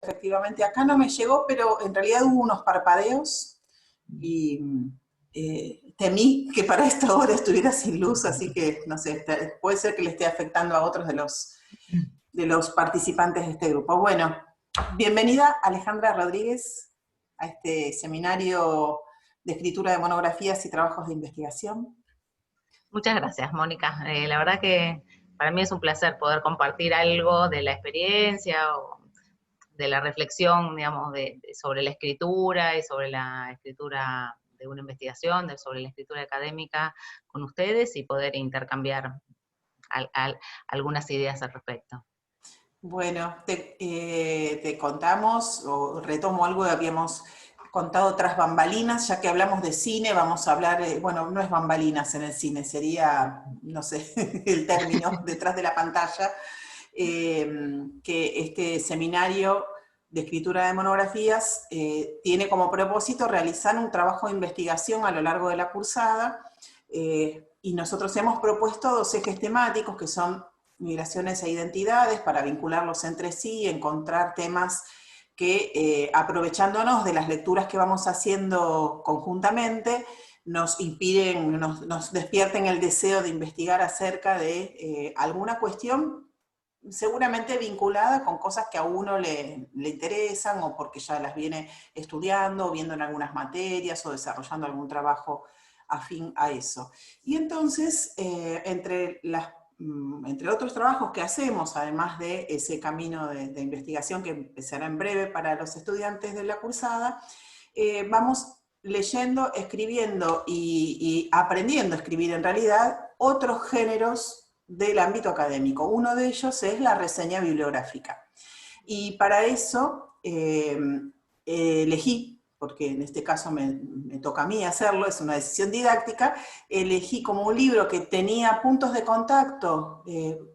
efectivamente. Acá no me llegó, pero en realidad hubo unos parpadeos y temí que para esta hora estuviera sin luz, así que, no sé, puede ser que le esté afectando a otros de los participantes de este grupo. Bueno, bienvenida Alejandra Rodríguez a este seminario de escritura de monografías y trabajos de investigación. Muchas gracias, Mónica. La verdad que para mí es un placer poder compartir algo de la experiencia o de la reflexión, digamos, sobre la escritura y sobre la escritura de una investigación, sobre la escritura académica con ustedes y poder intercambiar algunas ideas al respecto. Bueno, te contamos, o retomo algo que habíamos contado tras bambalinas, ya que hablamos de cine, vamos a hablar, bueno, no es bambalinas en el cine, sería, no sé, el término, detrás de la pantalla, que este seminario de escritura de monografías tiene como propósito realizar un trabajo de investigación a lo largo de la cursada, y nosotros hemos propuesto 2 ejes temáticos que son migraciones e identidades, para vincularlos entre sí, encontrar temas que, aprovechándonos de las lecturas que vamos haciendo conjuntamente, nos inspiren, nos despierten el deseo de investigar acerca de alguna cuestión seguramente vinculada con cosas que a uno le interesan, o porque ya las viene estudiando, o viendo en algunas materias, o desarrollando algún trabajo afín a eso. Y entonces, entre otros trabajos que hacemos, además de ese camino de investigación que empezará en breve para los estudiantes de la cursada, vamos leyendo, escribiendo y aprendiendo a escribir en realidad otros géneros del ámbito académico. Uno de ellos es la reseña bibliográfica. Y para eso elegí, porque en este caso me toca a mí hacerlo, es una decisión didáctica, elegí como un libro que tenía puntos de contacto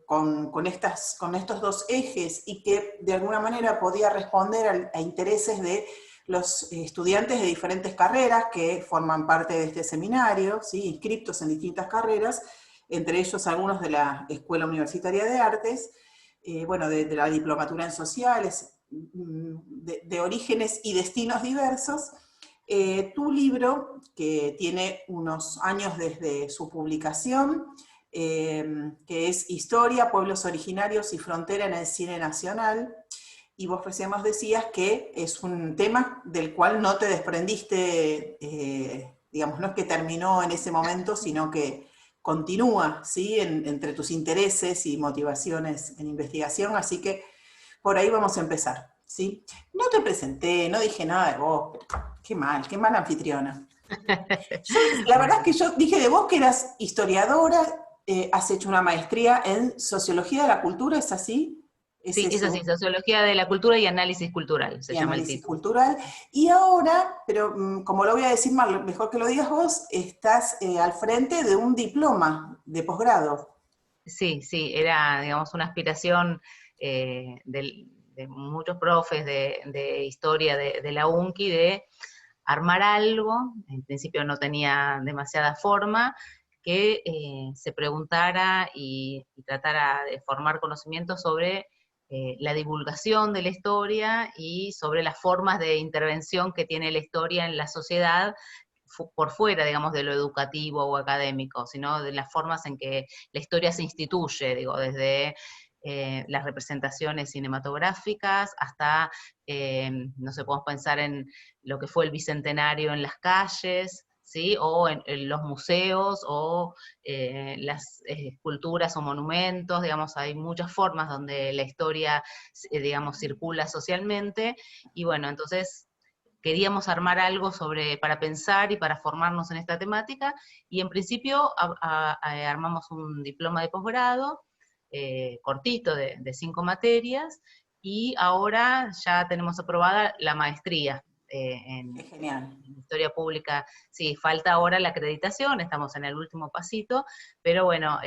con estos 2 ejes y que de alguna manera podía responder a intereses de los estudiantes de diferentes carreras que forman parte de este seminario, ¿sí? Inscriptos en distintas carreras, entre ellos algunos de la Escuela Universitaria de Artes, bueno, de la diplomatura en sociales, de orígenes y destinos diversos. Tu libro, que tiene unos años desde su publicación, que es Historia, Pueblos Originarios y Frontera en el Cine Nacional, y vos recién nos decías que es un tema del cual no te desprendiste, digamos, no es que terminó en ese momento, sino que continúa, ¿sí? Entre tus intereses y motivaciones en investigación, así que por ahí vamos a empezar, ¿sí? No te presenté, no dije nada de vos, pero qué mala anfitriona. La verdad es que yo dije de vos que eras historiadora, has hecho una maestría en Sociología de la Cultura, ¿es así? ¿Es Sí, es eso? así, Sociología de la Cultura y Análisis Cultural, se Y llama el análisis título. cultural. Y ahora, pero como lo voy a decir mejor que lo digas vos, estás al frente de un diploma de posgrado. Sí, sí, era, digamos, una aspiración de muchos profes de historia de la UNCI de armar algo, en principio no tenía demasiada forma, que se preguntara y tratara de formar conocimiento sobre la divulgación de la historia y sobre las formas de intervención que tiene la historia en la sociedad por fuera, digamos, de lo educativo o académico, sino de las formas en que la historia se instituye, digo, desde las representaciones cinematográficas hasta, no sé, podemos pensar en lo que fue el Bicentenario en las calles, ¿sí? O en los museos, o las esculturas o monumentos, digamos, hay muchas formas donde la historia, digamos, circula socialmente, y bueno, entonces queríamos armar algo para pensar y para formarnos en esta temática, y en principio armamos un diploma de posgrado, cortito, de 5 materias, y ahora ya tenemos aprobada la maestría Es genial. en Historia Pública. Sí, falta ahora la acreditación, estamos en el último pasito, pero bueno,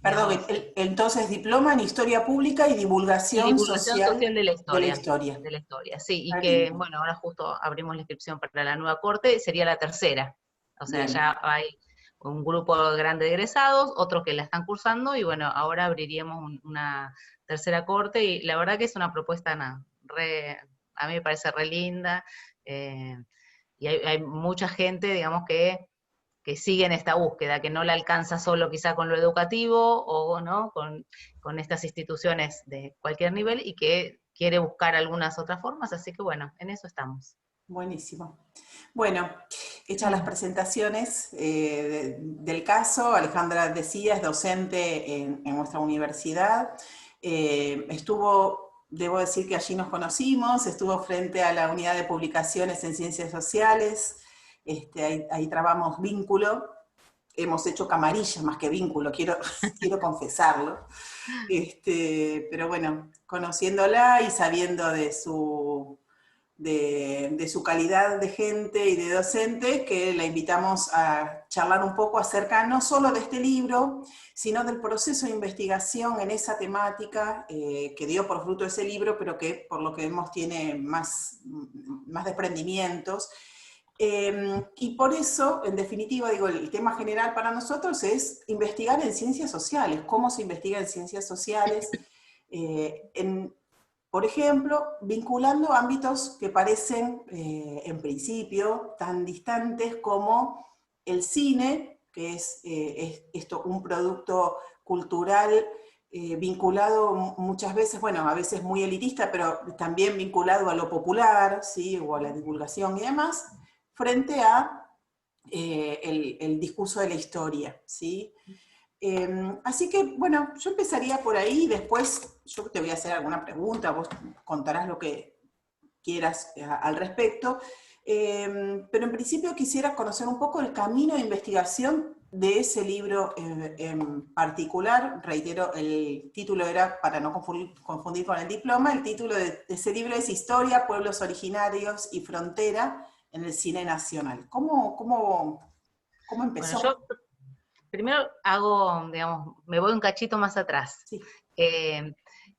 Perdón, digamos, entonces diploma en Historia Pública y y Divulgación divulgación Social social de la Historia. de la historia, sí, y Está que, lindo. bueno, ahora justo abrimos la inscripción para la nueva corte, sería la tercera, o sea, Bien. ya hay un grupo grande de egresados, otros que la están cursando, y bueno, ahora abriríamos una tercera corte, y la verdad que es una propuesta a mí me parece re linda, y hay mucha gente, digamos, que sigue en esta búsqueda, que no la alcanza solo quizá con lo educativo o ¿no? con estas instituciones de cualquier nivel y que quiere buscar algunas otras formas, así que bueno, en eso estamos. Buenísimo. Bueno, hechas las presentaciones del caso, Alejandra decía, es docente en nuestra universidad. Debo decir que allí nos conocimos, estuvo frente a la unidad de publicaciones en ciencias sociales, ahí trabamos vínculo, hemos hecho camarilla más que vínculo, quiero confesarlo. Pero bueno, conociéndola y sabiendo de su calidad de gente y de docente, que la invitamos a charlar un poco acerca no solo de este libro, sino del proceso de investigación en esa temática que dio por fruto ese libro, pero que por lo que vemos tiene más desprendimientos. Y por eso, en definitiva, digo, el tema general para nosotros es investigar en ciencias sociales, cómo se investiga en ciencias sociales, por ejemplo, vinculando ámbitos que parecen, en principio, tan distantes como el cine, que es un producto cultural vinculado muchas veces, bueno, a veces muy elitista, pero también vinculado a lo popular, ¿sí? O a la divulgación y demás, frente a el discurso de la historia, ¿sí? Así que, bueno, yo empezaría por ahí, después yo te voy a hacer alguna pregunta, vos contarás lo que quieras al respecto, pero en principio quisiera conocer un poco el camino de investigación de ese libro en particular. Reitero, el título era, para no confundir con el diploma, el título de ese libro es Historia, Pueblos Originarios y Frontera en el Cine Nacional. ¿Cómo Bueno, empezó? yo primero hago, digamos, me voy un cachito más atrás, Sí. que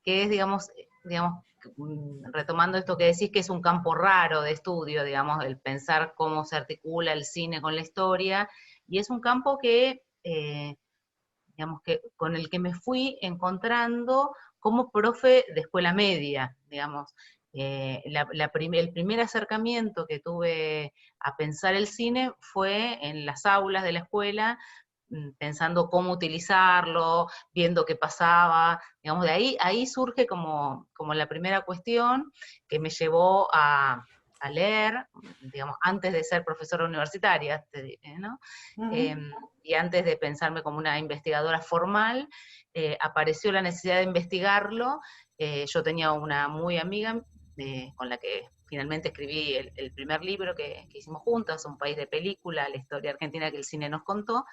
es, digamos, retomando esto que decís, que es un campo raro de estudio, digamos, el pensar cómo se articula el cine con la historia, y es un campo que, digamos, que con el que me fui encontrando como profe de escuela media, digamos. El primer acercamiento que tuve a pensar el cine fue en las aulas de la escuela, pensando cómo utilizarlo, viendo qué pasaba, digamos, ahí surge como la primera cuestión que me llevó a leer, digamos, antes de ser profesora universitaria, ¿no? Y antes de pensarme como una investigadora formal, apareció la necesidad de investigarlo. Yo tenía una muy amiga con la que finalmente escribí el primer libro que hicimos juntas, Un país de película, la historia argentina que el cine nos contó,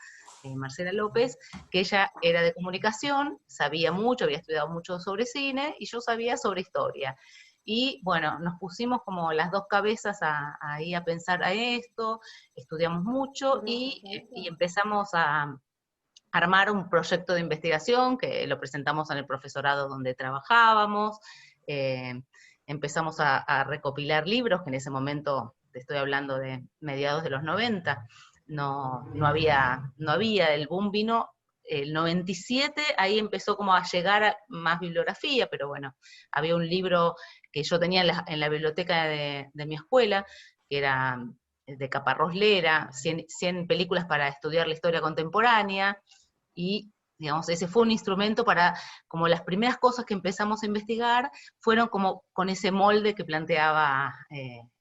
Marcela López, que ella era de comunicación, sabía mucho, había estudiado mucho sobre cine, y yo sabía sobre historia. Y bueno, nos pusimos como las dos cabezas ahí a pensar a esto, estudiamos mucho y empezamos a armar un proyecto de investigación que lo presentamos en el profesorado donde trabajábamos, empezamos a recopilar libros, que en ese momento, te estoy hablando de mediados de los 90, no había, el boom vino el 97, ahí empezó como a llegar más bibliografía, pero bueno, había un libro que yo tenía en la biblioteca de mi escuela, que era de Caparrós Lera, 100 películas para estudiar la historia contemporánea, y digamos, ese fue un instrumento para, como las primeras cosas que empezamos a investigar, fueron como con ese molde que planteaba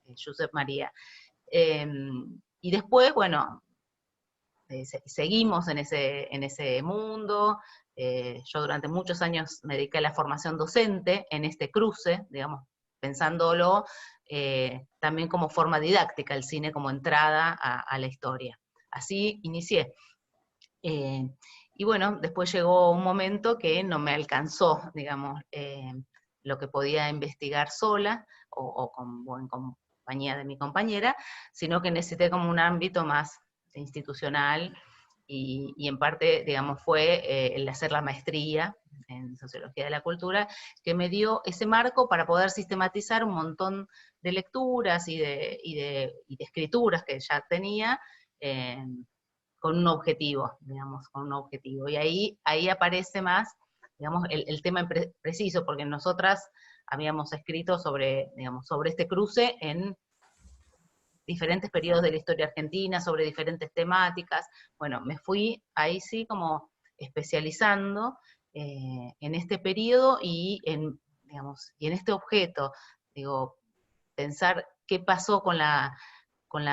Josep María. Y después, bueno, seguimos en ese mundo. Yo durante muchos años me dediqué a la formación docente en este cruce, digamos, pensándolo también como forma didáctica, el cine como entrada a la historia. Así inicié. Y bueno, después llegó un momento que no me alcanzó, digamos, lo que podía investigar sola o en compañía de mi compañera, sino que necesité como un ámbito más institucional y en parte, digamos, fue el hacer la maestría en Sociología de la Cultura, que me dio ese marco para poder sistematizar un montón de lecturas y de escrituras que ya tenía, con un objetivo, digamos, con un objetivo. Y ahí aparece más, digamos, el tema preciso, porque nosotras habíamos escrito sobre, digamos, sobre este cruce en diferentes periodos de la historia argentina, sobre diferentes temáticas. Bueno, me fui ahí sí como especializando en este periodo y digamos, y en este objeto. Digo, pensar qué pasó con la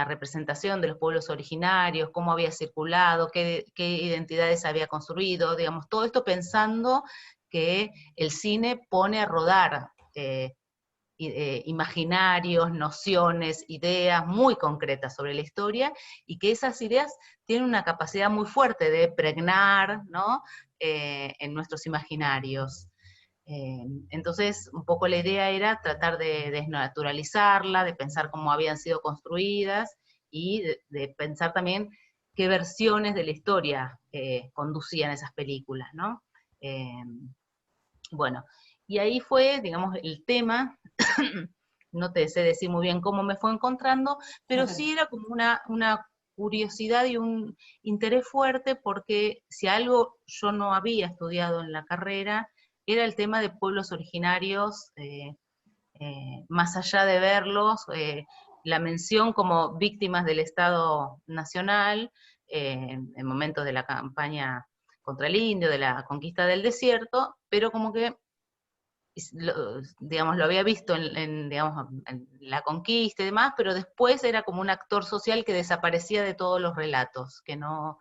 representación de los pueblos originarios, cómo había circulado, qué identidades había construido, digamos, todo esto pensando que el cine pone a rodar imaginarios, nociones, ideas muy concretas sobre la historia, y que esas ideas tienen una capacidad muy fuerte de pregnar, ¿no? En nuestros imaginarios. Entonces, un poco la idea era tratar de desnaturalizarla, de pensar cómo habían sido construidas, y de pensar también qué versiones de la historia conducían esas películas, ¿no? Eh, bueno, y ahí fue, digamos, el tema. No te sé decir muy bien cómo me fue encontrando, pero sí era como una curiosidad y un interés fuerte, porque si algo yo no había estudiado en la carrera, era el tema de pueblos originarios, más allá de verlos, la mención como víctimas del Estado Nacional, en momentos de la campaña contra el indio, de la conquista del desierto, pero como que digamos, lo había visto digamos, en la conquista y demás, pero después era como un actor social que desaparecía de todos los relatos, que no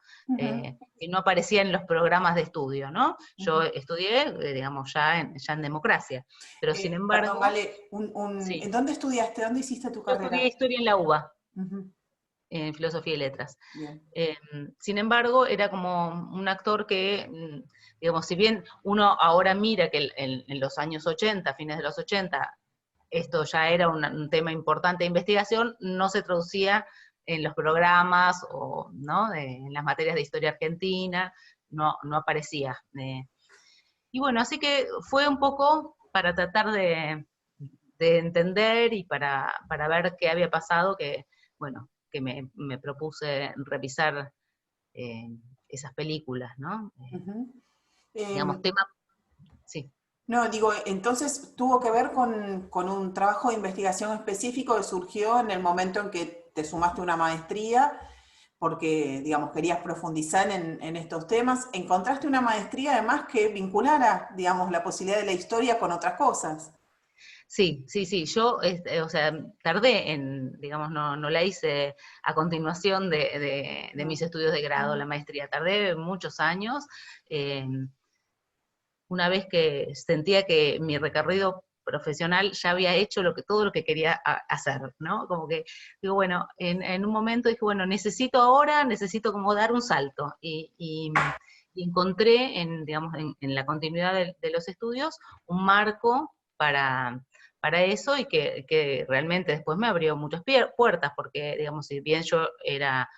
aparecía en los programas de estudio, ¿no? Yo estudié, digamos, ya en democracia, pero sin Perdón, embargo, Vale, sí, ¿en dónde estudiaste? ¿Dónde hiciste tu yo estudié carrera? historia en la UBA, Ujú, en filosofía y letras. bien. Eh, Sin embargo, era como un actor que, digamos, si bien uno ahora mira que en los años 80, fines de los 80, esto ya era un tema importante de investigación, no se traducía en los programas o, ¿no? En las materias de historia argentina, no aparecía. Y bueno, así que fue un poco para tratar de entender y para ver qué había pasado, que, bueno, que me propuse revisar eh, esas películas, ¿no? Ujú. Digamos, Em, tema, sí. no, digo, entonces tuvo que ver con un trabajo de investigación específico que surgió en el momento en que te sumaste a una maestría, porque, digamos, querías profundizar en estos temas. ¿Encontraste una maestría además que vinculara, digamos, la posibilidad de la historia con otras cosas? Sí, sí, sí, yo, o sea, tardé digamos, no la hice a continuación de No. mis estudios de grado, la maestría, tardé muchos años. eh, una vez que sentía que mi recorrido profesional ya había hecho todo lo que quería hacer, ¿no? Como que, digo, bueno, en un momento dije, bueno, necesito como dar un salto, y encontré digamos, en la continuidad de los estudios un marco para eso, y que realmente después me abrió muchas puertas, porque, digamos, si bien yo era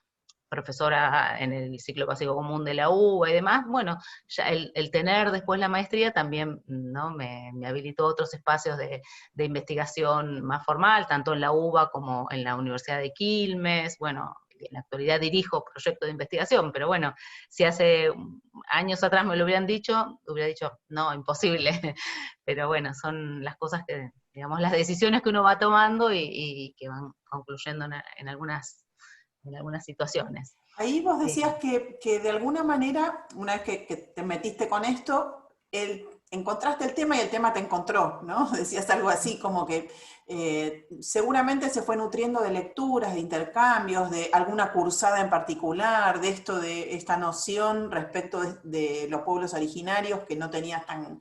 profesora en el ciclo básico común de la UBA y demás, bueno, ya el tener después la maestría también, ¿no? Me habilitó otros espacios de investigación más formal, tanto en la UBA como en la Universidad de Quilmes. Bueno, en la actualidad dirijo proyectos de investigación, pero bueno, si hace años atrás me lo hubiera dicho, no, imposible. Pero bueno, son las cosas que, digamos, las decisiones que uno va tomando, y que van concluyendo en algunas situaciones. Ahí vos Eh, decías que de alguna manera, una vez que te metiste con esto, encontraste el tema y el tema te encontró, ¿no? Decías algo así como que seguramente se fue nutriendo de lecturas, de intercambios, de alguna cursada en particular, de esto, de esta noción respecto de los pueblos originarios que no tenías tan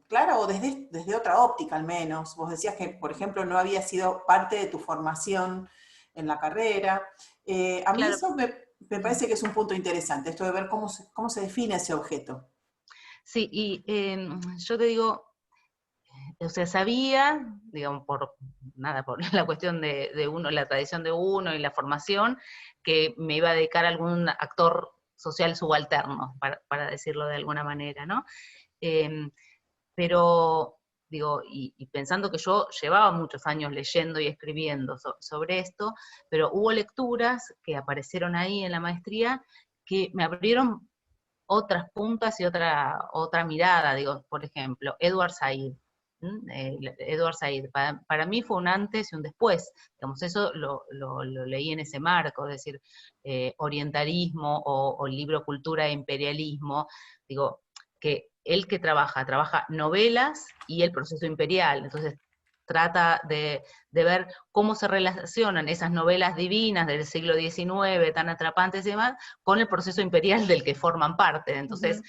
clara, o desde otra óptica al menos. Vos decías que, por ejemplo, no había sido parte de tu formación en la carrera. A mí claro, eso me parece que es un punto interesante, esto de ver cómo se define ese objeto. sí, y yo te digo, o sea, sabía, digamos, por la cuestión de uno, la tradición de uno y la formación, que me iba a dedicar a algún actor social subalterno, para decirlo de alguna manera, ¿no? Eh, pero, digo, y pensando que yo llevaba muchos años leyendo y escribiendo sobre esto, pero hubo lecturas que aparecieron ahí en la maestría que me abrieron otras puntas y otra mirada. Digo, por ejemplo, Edward Said. Edward Said. Para mí fue un antes y un después. Digamos, eso lo leí en ese marco, es decir, orientalismo o libro Cultura e Imperialismo. Digo, que él que trabaja novelas y el proceso imperial. Entonces, trata de ver cómo se relacionan esas novelas divinas del siglo XIX, tan atrapantes y demás, con el proceso imperial del que forman parte. Entonces,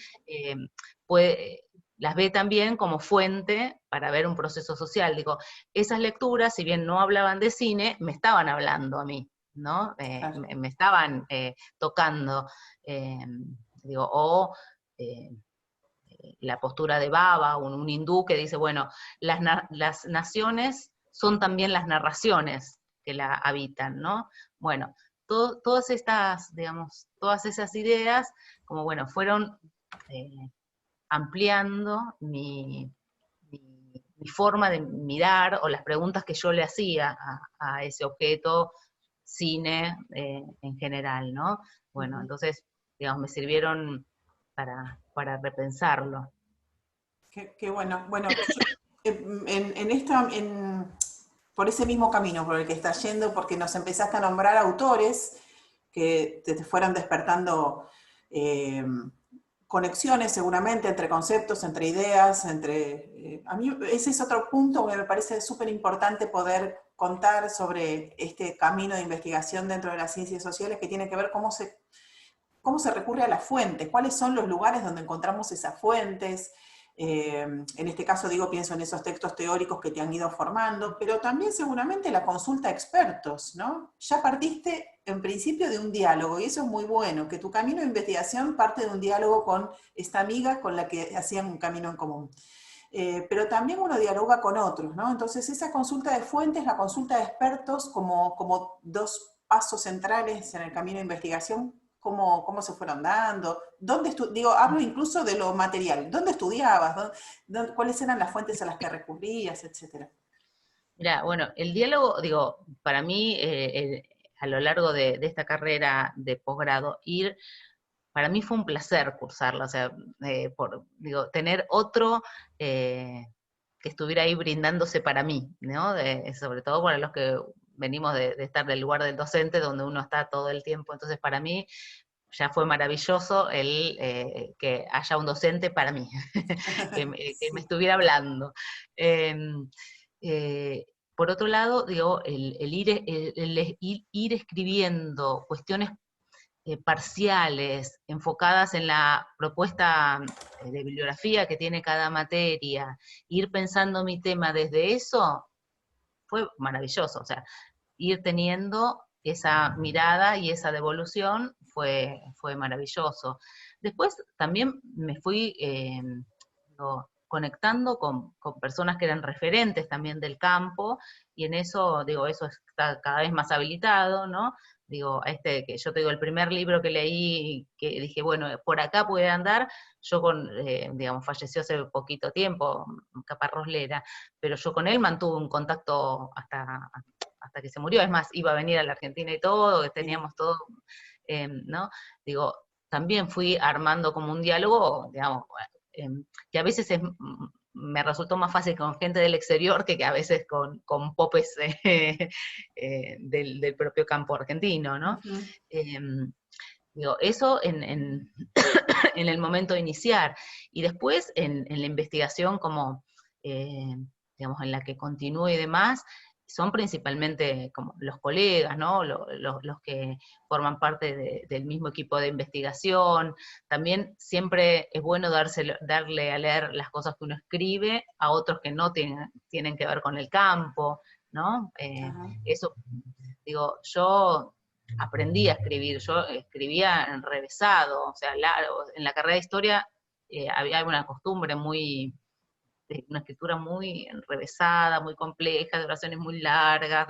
las ve también como fuente para ver un proceso social. Digo, esas lecturas, si bien no hablaban de cine, me estaban hablando a mí, ¿no? Claro. Me estaban tocando. Digo, o la postura de Baba, un hindú que dice, bueno, las naciones son también las narraciones que la habitan, ¿no? Bueno, todas estas, digamos, todas esas ideas, como bueno, fueron ampliando mi forma de mirar o las preguntas que yo le hacía a ese objeto, cine en general, ¿no? Bueno, entonces, digamos, me sirvieron para repensarlo. Qué bueno. Bueno, yo, por ese mismo camino por el que estás yendo, porque nos empezaste a nombrar autores que te fueron despertando conexiones seguramente entre conceptos, entre ideas, a mí ese es otro punto que me parece súper importante poder contar sobre este camino de investigación dentro de las ciencias sociales, que tiene que ver cómo se recurre a las fuentes, cuáles son los lugares donde encontramos esas fuentes. En este caso, pienso en esos textos teóricos que te han ido formando, pero también seguramente la consulta a expertos, ¿no? Ya partiste en principio de un diálogo, y eso es muy bueno, que tu camino de investigación parte de un diálogo con esta amiga con la que hacían un camino en común. Pero también uno dialoga con otros, ¿no? Entonces esa consulta de fuentes, la consulta de expertos, como dos pasos centrales en el camino de investigación, cómo se fueron dando, hablo incluso de lo material, ¿dónde estudiabas? ¿Cuáles eran las fuentes a las que recurrías, etcétera? Mira, bueno, el diálogo, digo, para mí, a lo largo de esta carrera de posgrado, para mí fue un placer cursarla, o sea, tener otro que estuviera ahí brindándose para mí, ¿no? Sobre todo para los que venimos de estar del lugar del docente, donde uno está todo el tiempo. Entonces, para mí ya fue maravilloso que haya un docente para mí, que me estuviera hablando. Eh, por otro lado, digo, el ir escribiendo cuestiones parciales, enfocadas en la propuesta de bibliografía que tiene cada materia, ir pensando mi tema desde eso, fue maravilloso. O sea, ir teniendo esa mirada y esa devolución fue maravilloso. Después también me fui conectando con personas que eran referentes también del campo, y en eso, eso está cada vez más habilitado, ¿no? Que yo te digo, el primer libro que leí, que dije, bueno, por acá puede andar, yo falleció hace poquito tiempo, Caparrós Lera, pero yo con él mantuve un contacto hasta que se murió. Es más, iba a venir a la Argentina y todo, que teníamos todo, ¿no? También fui armando como un diálogo, que a veces me resultó más fácil con gente del exterior que a veces con popes del propio campo argentino, ¿no? Eso en el momento de iniciar, y después en la investigación como, en la que continúe y demás, son principalmente como los colegas, ¿no? Los que forman parte del mismo equipo de investigación. También siempre es bueno darle a leer las cosas que uno escribe a otros que no tienen que ver con el campo, ¿no? Eso, yo aprendí a escribir, yo escribía enrevesado, o sea, en la carrera de historia había una costumbre una escritura muy enrevesada, muy compleja, de oraciones muy largas,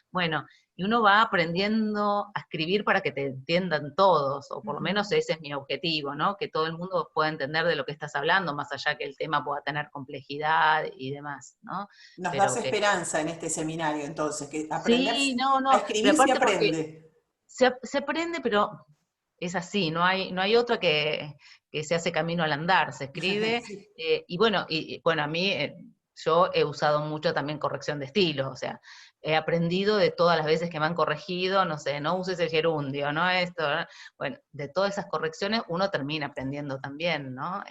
bueno, y uno va aprendiendo a escribir para que te entiendan todos, o por lo menos ese es mi objetivo, ¿no? Que todo el mundo pueda entender de lo que estás hablando, más allá que el tema pueda tener complejidad y demás, ¿no? Nos das esperanza en este seminario, entonces, que aprender sí, a pero escribir se aparte porque aprende. se aprende, pero es así, no hay otra que se hace camino al andar, se escribe, Sí. y bueno, a mí yo he usado mucho también corrección de estilo, o sea, he aprendido de todas las veces que me han corregido, no sé, no uses el gerundio, no esto, ¿no? Bueno, de todas esas correcciones uno termina aprendiendo también, ¿no?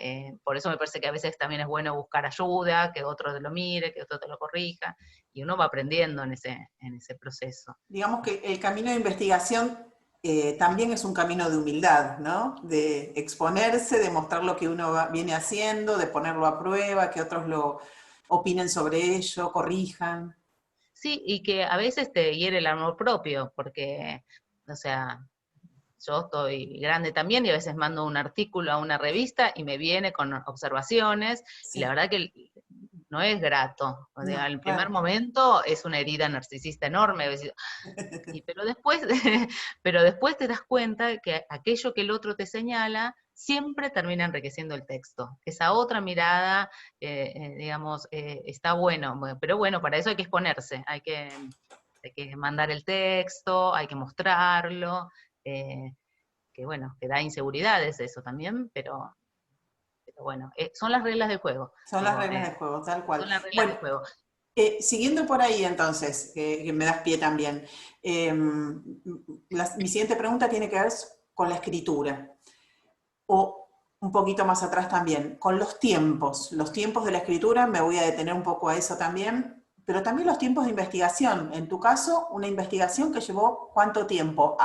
Por eso me parece que a veces también es bueno buscar ayuda, que otro te lo mire, que otro te lo corrija, y uno va aprendiendo en ese proceso. Digamos que el camino de investigación también es un camino de humildad, ¿no? De exponerse, de mostrar lo que uno viene haciendo, de ponerlo a prueba, que otros lo opinen sobre ello, corrijan. Sí, y que a veces te hiere el amor propio, porque, o sea, yo estoy grande también y a veces mando un artículo a una revista y me viene con observaciones, y la Sí, verdad que no es grato. O sea, no, al primer claro. momento es una herida narcisista enorme, pero después, pero después te das cuenta que aquello que el otro te señala siempre termina enriqueciendo el texto. Esa otra mirada, digamos, está bueno, pero bueno, para eso hay que exponerse, hay que mandar el texto, hay que mostrarlo, eh, que bueno, que da inseguridades eso también, pero bueno, son las reglas del juego, Son las digo, reglas del juego, tal cual. son las reglas Bueno, del juego. siguiendo por ahí entonces, que me das pie también, mi siguiente pregunta tiene que ver con la escritura, o un poquito más atrás también, con los tiempos de la escritura, me voy a detener un poco a eso también, pero también los tiempos de investigación. En tu caso, una investigación que llevó ¿cuánto tiempo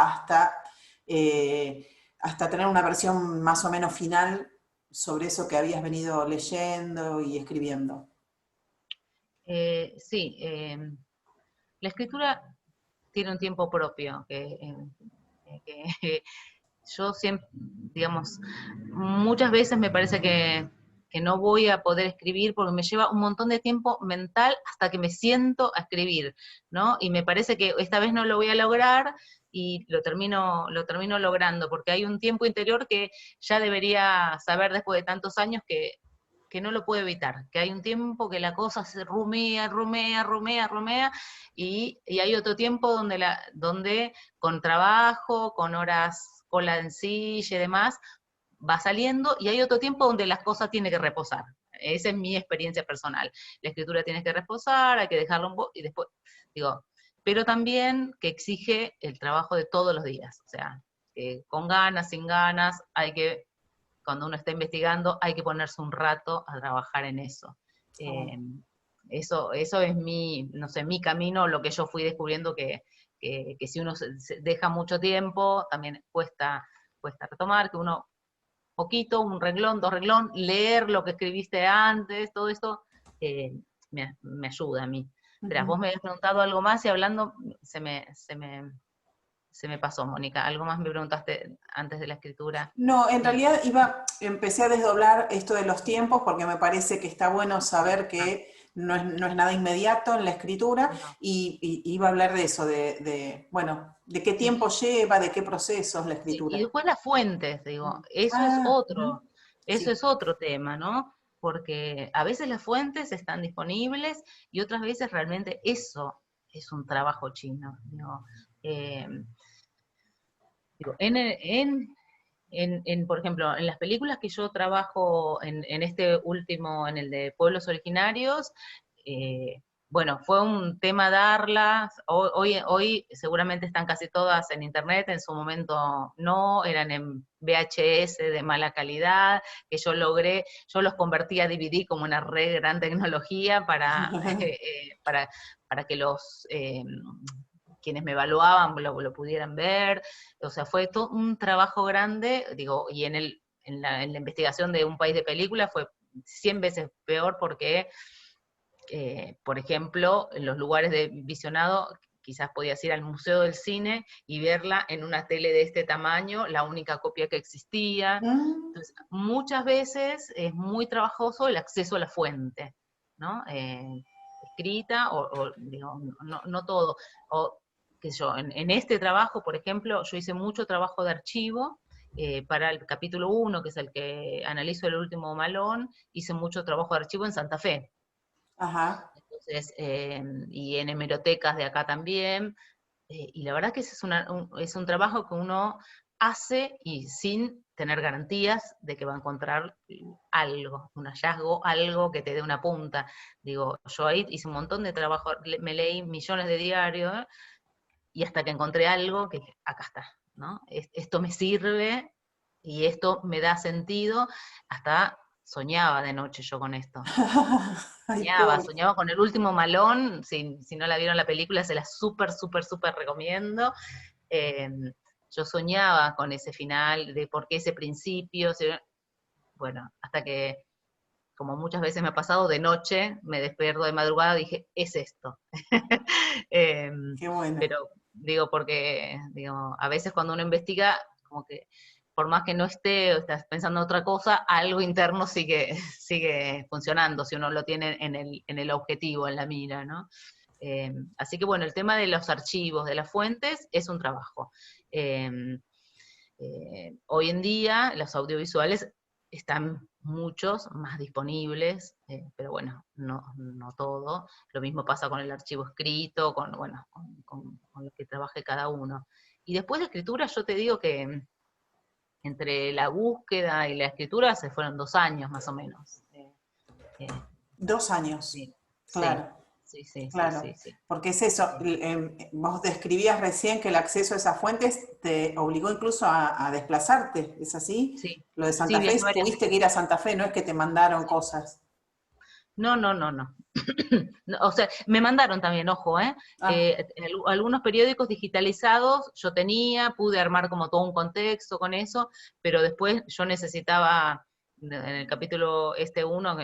eh, hasta tener una versión más o menos final sobre eso que habías venido leyendo y escribiendo? Sí, la escritura tiene un tiempo propio, que yo siempre, digamos, muchas veces me parece que no voy a poder escribir porque me lleva un montón de tiempo mental hasta que me siento a escribir, ¿no? Y me parece que esta vez no lo voy a lograr y lo termino logrando, porque hay un tiempo interior que ya debería saber después de tantos años que no lo puedo evitar, que hay un tiempo que la cosa se rumea, rumea, rumea, rumea, y hay otro tiempo donde con trabajo, con horas cola en silla y demás, va saliendo, y hay otro tiempo donde las cosas tienen que reposar. Esa es mi experiencia personal. La escritura tiene que reposar, hay que dejarlo un poco, y después, digo, pero también que exige el trabajo de todos los días, o sea, que con ganas, sin ganas, cuando uno está investigando, hay que ponerse un rato a trabajar en eso. Oh. Eh, eso es no sé, mi camino, lo que yo fui descubriendo que si uno se deja mucho tiempo, también cuesta retomar, que uno, poquito, un renglón, dos renglón, leer lo que escribiste antes, todo esto eh, me ayuda a mí. Pero Ujú. vos me habías preguntado algo más y hablando se me pasó, Mónica. Algo más me preguntaste antes de la escritura. No, en Y, realidad empecé a desdoblar esto de los tiempos porque me parece que está bueno saber ah, que no es nada inmediato en la escritura no, y iba a hablar de eso, bueno, de qué sí. tiempo lleva, de qué procesos la Sí, y escritura. después las fuentes, digo, eso es Ujú. eso Sí, es otro tema, ¿no? Porque a veces las fuentes están disponibles y otras veces realmente eso es un trabajo chino. Eh, digo, por ejemplo, en las películas que yo trabajo en este último, en el de Pueblos Originarios, bueno, fue un tema darlas, hoy seguramente están casi todas en internet, en su momento no, eran en VHS de mala calidad, que yo los convertí a DVD como una re gran tecnología para que quienes me evaluaban lo pudieran ver, o sea, fue todo un trabajo grande, digo, y en la investigación de un país de películas fue 100 veces peor porque, por ejemplo, en los lugares de visionado, quizás podías ir al Museo del Cine y verla en una tele de este tamaño, la única copia que existía. mm, Entonces, muchas veces es muy trabajoso el acceso a la fuente, ¿no? Escrita, digo, no todo. O, qué sé yo, en este trabajo, por ejemplo, yo hice mucho trabajo de archivo, para el capítulo 1, que es el que analizo el último Malón, hice mucho trabajo de archivo en Santa Fe. ajá. Entonces, y en hemerotecas de acá también, y la verdad que ese es un trabajo que uno hace y sin tener garantías de que va a encontrar algo, un hallazgo, algo que te dé una punta. Digo, yo ahí hice un montón de trabajo, me leí millones de diarios, y hasta que encontré algo que dije, acá está, ¿no? Esto me sirve y esto me da sentido. Hasta soñaba de noche yo con esto. Ay, pobre. Soñaba con El Último Malón. Si no la vieron la película, se la súper, súper, súper recomiendo. Eh, yo soñaba con ese final, de por qué ese principio. Bueno, hasta que, como muchas veces me ha pasado, de noche me despierto de madrugada y dije, es esto. Qué bueno. Pero digo, porque digo, a veces cuando uno investiga, como que por más que no esté o estás pensando en otra cosa, algo interno sigue, sigue funcionando, si uno lo tiene en el objetivo, en la mira, ¿no? Así que bueno, el tema de los archivos, de las fuentes, es un trabajo. Eh, Hoy en día los audiovisuales están muchos más disponibles, pero bueno, no todo. Lo mismo pasa con el archivo escrito, bueno, con lo que trabaje cada uno. Y después de escritura, yo te digo que entre la búsqueda y la escritura se fueron 2 años más o menos. Eh, 2 años, sí, sí, claro. sí, sí, sí, Claro, sí, sí. porque es eso, vos describías recién que el acceso a esas fuentes te obligó incluso a desplazarte, ¿es así? Sí, Lo de sí, Santa Fe, viajé varias tuviste que veces. ir a Santa Fe, no es que te mandaron Sí. cosas. No, no, no, no. No, o sea, me mandaron también, ojo, Ah, algunos periódicos digitalizados yo tenía, pude armar como todo un contexto con eso, pero después yo necesitaba, en el capítulo uno,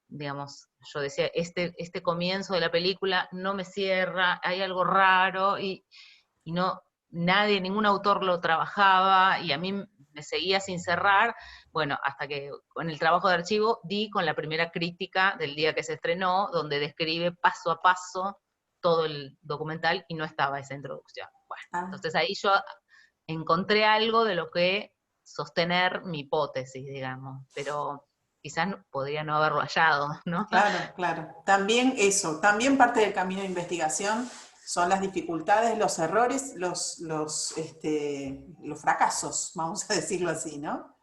digamos, yo decía, este comienzo de la película no me cierra, hay algo raro, y no, nadie, ningún autor lo trabajaba, y a mí me seguía sin cerrar. Bueno, hasta que con el trabajo de archivo di con la primera crítica del día que se estrenó, donde describe paso a paso todo el documental y no estaba esa introducción. Bueno, ah, entonces ahí yo encontré algo de lo que sostener mi hipótesis, digamos, pero quizás podría no haberlo hallado, ¿no? claro, claro. También eso, también parte del camino de investigación son las dificultades, los errores, los fracasos, vamos a decirlo así, ¿no?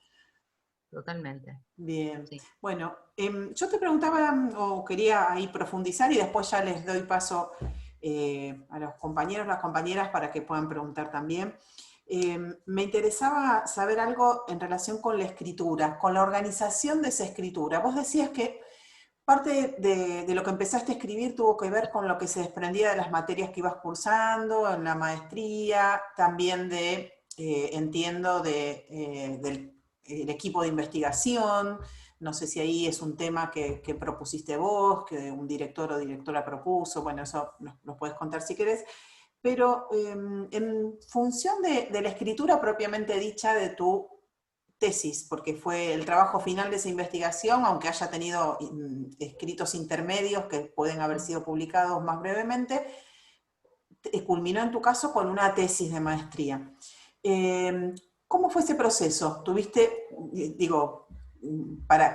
Totalmente, Bien, sí. bueno, yo te preguntaba o quería ahí profundizar y después ya les doy paso a los compañeros, las compañeras para que puedan preguntar también. Me interesaba saber algo en relación con la escritura, con la organización de esa escritura. Vos decías que parte de lo que empezaste a escribir tuvo que ver con lo que se desprendía de las materias que ibas cursando en la maestría, también entiendo, del el equipo de investigación. No sé si ahí es un tema que propusiste vos, que un director o directora propuso, bueno, eso nos puedes contar si querés, pero en función de la escritura propiamente dicha de tu tesis, porque fue el trabajo final de esa investigación, aunque haya tenido escritos intermedios que pueden haber sido publicados más brevemente, culminó en tu caso con una tesis de maestría. ¿Cómo fue ese proceso? ¿Tuviste, digo,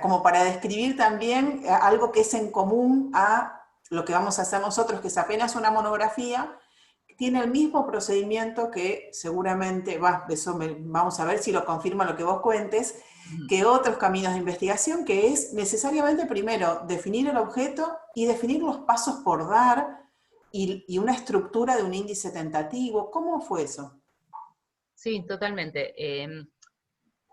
como para describir también algo que es en común a lo que vamos a hacer nosotros, que es apenas una monografía, tiene el mismo procedimiento que seguramente, vamos a ver si lo confirma lo que vos cuentes, que otros caminos de investigación, que es necesariamente primero definir el objeto y definir los pasos por dar y una estructura de un índice tentativo? ¿Cómo fue eso? Sí, totalmente.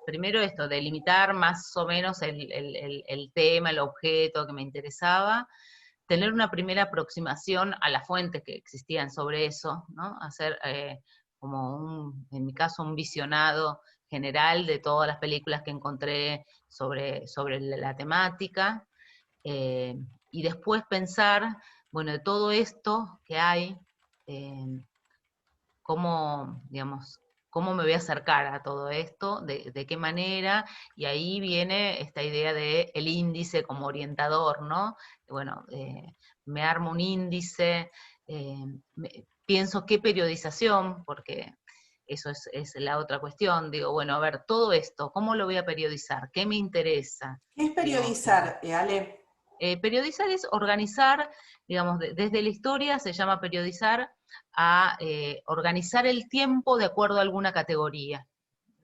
Primero esto, delimitar más o menos el tema, el objeto que me interesaba, tener una primera aproximación a las fuentes que existían sobre eso, ¿no? Hacer como en mi caso, un visionado general de todas las películas que encontré sobre la temática, eh, y después pensar, bueno, de todo esto que hay, eh, cómo, digamos, cómo me voy a acercar a todo esto, de qué manera, y ahí viene esta idea de el índice como orientador, ¿no? Bueno, me armo un índice, pienso qué periodización, porque eso es la otra cuestión, digo, bueno, a ver, todo esto, ¿cómo lo voy a periodizar? ¿Qué me interesa? ¿Qué es Digo, periodizar, Ale? periodizar es organizar, digamos, desde la historia se llama periodizar a organizar el tiempo de acuerdo a alguna categoría.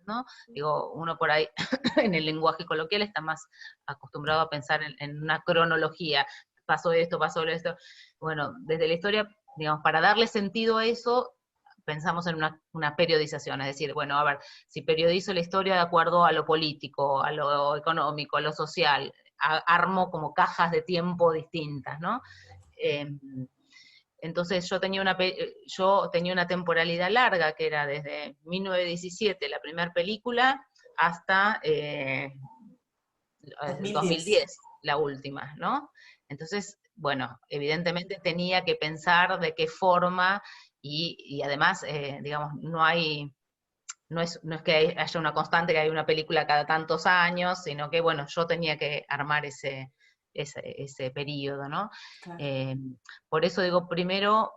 ¿no? Digo, uno por ahí en el lenguaje coloquial está más acostumbrado a pensar en una cronología, pasó esto. Bueno, desde la historia, digamos, para darle sentido a eso, pensamos en una periodización, es decir, bueno, a ver, si periodizo la historia de acuerdo a lo político, a lo económico, a lo social, armo como cajas de tiempo distintas, ¿no? Eh, entonces yo tenía una temporalidad larga, que era desde 1917, la primera película, hasta 2010. 2010, la última, ¿no? Entonces, bueno, evidentemente tenía que pensar de qué forma, y además, digamos, no es que haya una constante, que hay una película cada tantos años, sino que, bueno, yo tenía que armar ese periodo, ¿no? Claro. Eh, por eso digo, primero,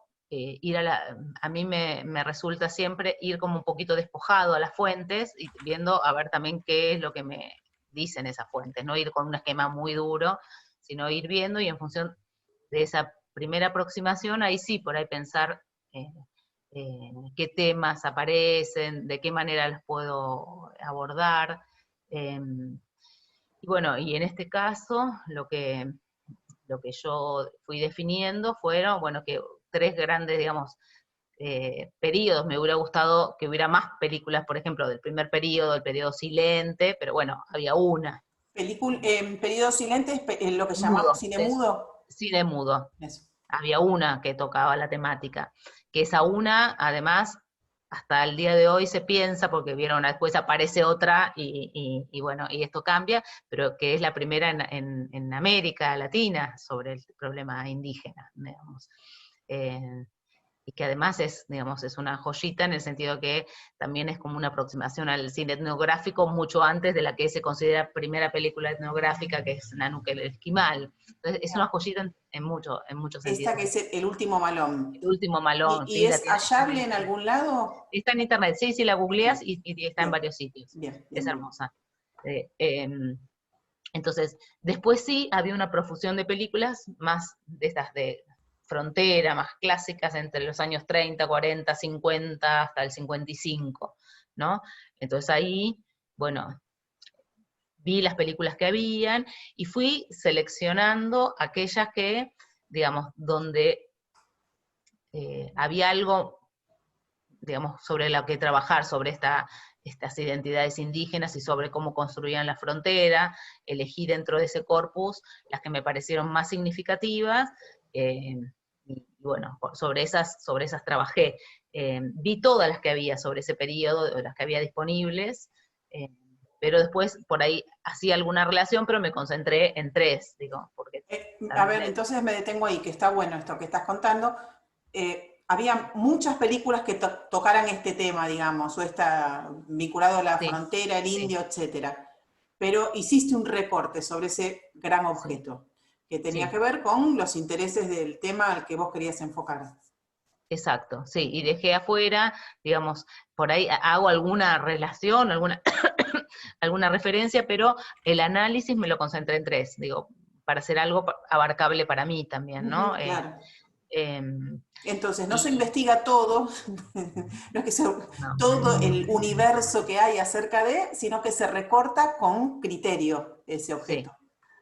a mí me resulta siempre ir como un poquito despojado a las fuentes y viendo a ver también qué es lo que me dicen esas fuentes, no ir con un esquema muy duro, sino ir viendo y en función de esa primera aproximación, ahí sí, por ahí pensar qué temas aparecen, de qué manera los puedo abordar. Eh, y bueno, y en este caso, lo que yo fui definiendo fueron, bueno, que tres grandes, digamos, periodos. Me hubiera gustado que hubiera más películas, por ejemplo, del primer periodo, el periodo silente, pero bueno, había una. Periodo silente es lo que llamamos Mudo, cine mudo. cine mudo. Eso. Había una que tocaba la temática, que esa una, además, hasta el día de hoy se piensa, porque vieron, después aparece otra y bueno, y esto cambia, pero que es la primera en América Latina sobre el problema indígena, digamos. Eh, y que además es, digamos, es una joyita en el sentido que también es como una aproximación al cine etnográfico mucho antes de la que se considera primera película etnográfica, que es Nanook el Esquimal. Entonces, es una joyita en muchos Esta sentidos. que es el último malón. El último malón, ¿Y sí, la es tiene en hallable en internet. algún lado? Está en internet, sí, sí, la googleas Bien, y está en bien, varios sitios. bien, Es bien, bien. hermosa. Entonces, después sí había una profusión de películas más de estas de frontera, más clásicas entre los años 30, 40, 50, hasta el 55, ¿no? Entonces ahí, bueno, vi las películas que habían y fui seleccionando aquellas que, digamos, donde había algo, digamos, sobre lo que trabajar, sobre estas identidades indígenas y sobre cómo construían la frontera. Elegí dentro de ese corpus las que me parecieron más significativas, y bueno, sobre esas trabajé. Vi todas las que había sobre ese periodo, las que había disponibles, eh, pero después por ahí hacía alguna relación, pero me concentré en tres, digo, porque A también ver, entonces me detengo ahí, que está bueno esto que estás contando. Había muchas películas que tocaran este tema, digamos, o está vinculado a la sí, frontera, el sí, indio, etcétera. Pero hiciste un recorte sobre ese gran sí, objeto, que tenía sí. que ver con los intereses del tema al que vos querías enfocar. Exacto, sí, y dejé afuera, digamos, por ahí hago alguna relación, alguna referencia, pero el análisis me lo concentré en tres, digo, para hacer algo abarcable para mí también, ¿no? Ujú, claro. Em, Entonces, no se y investiga todo, no es que no, todo el universo que hay acerca de, sino que se recorta con criterio ese sí, objeto.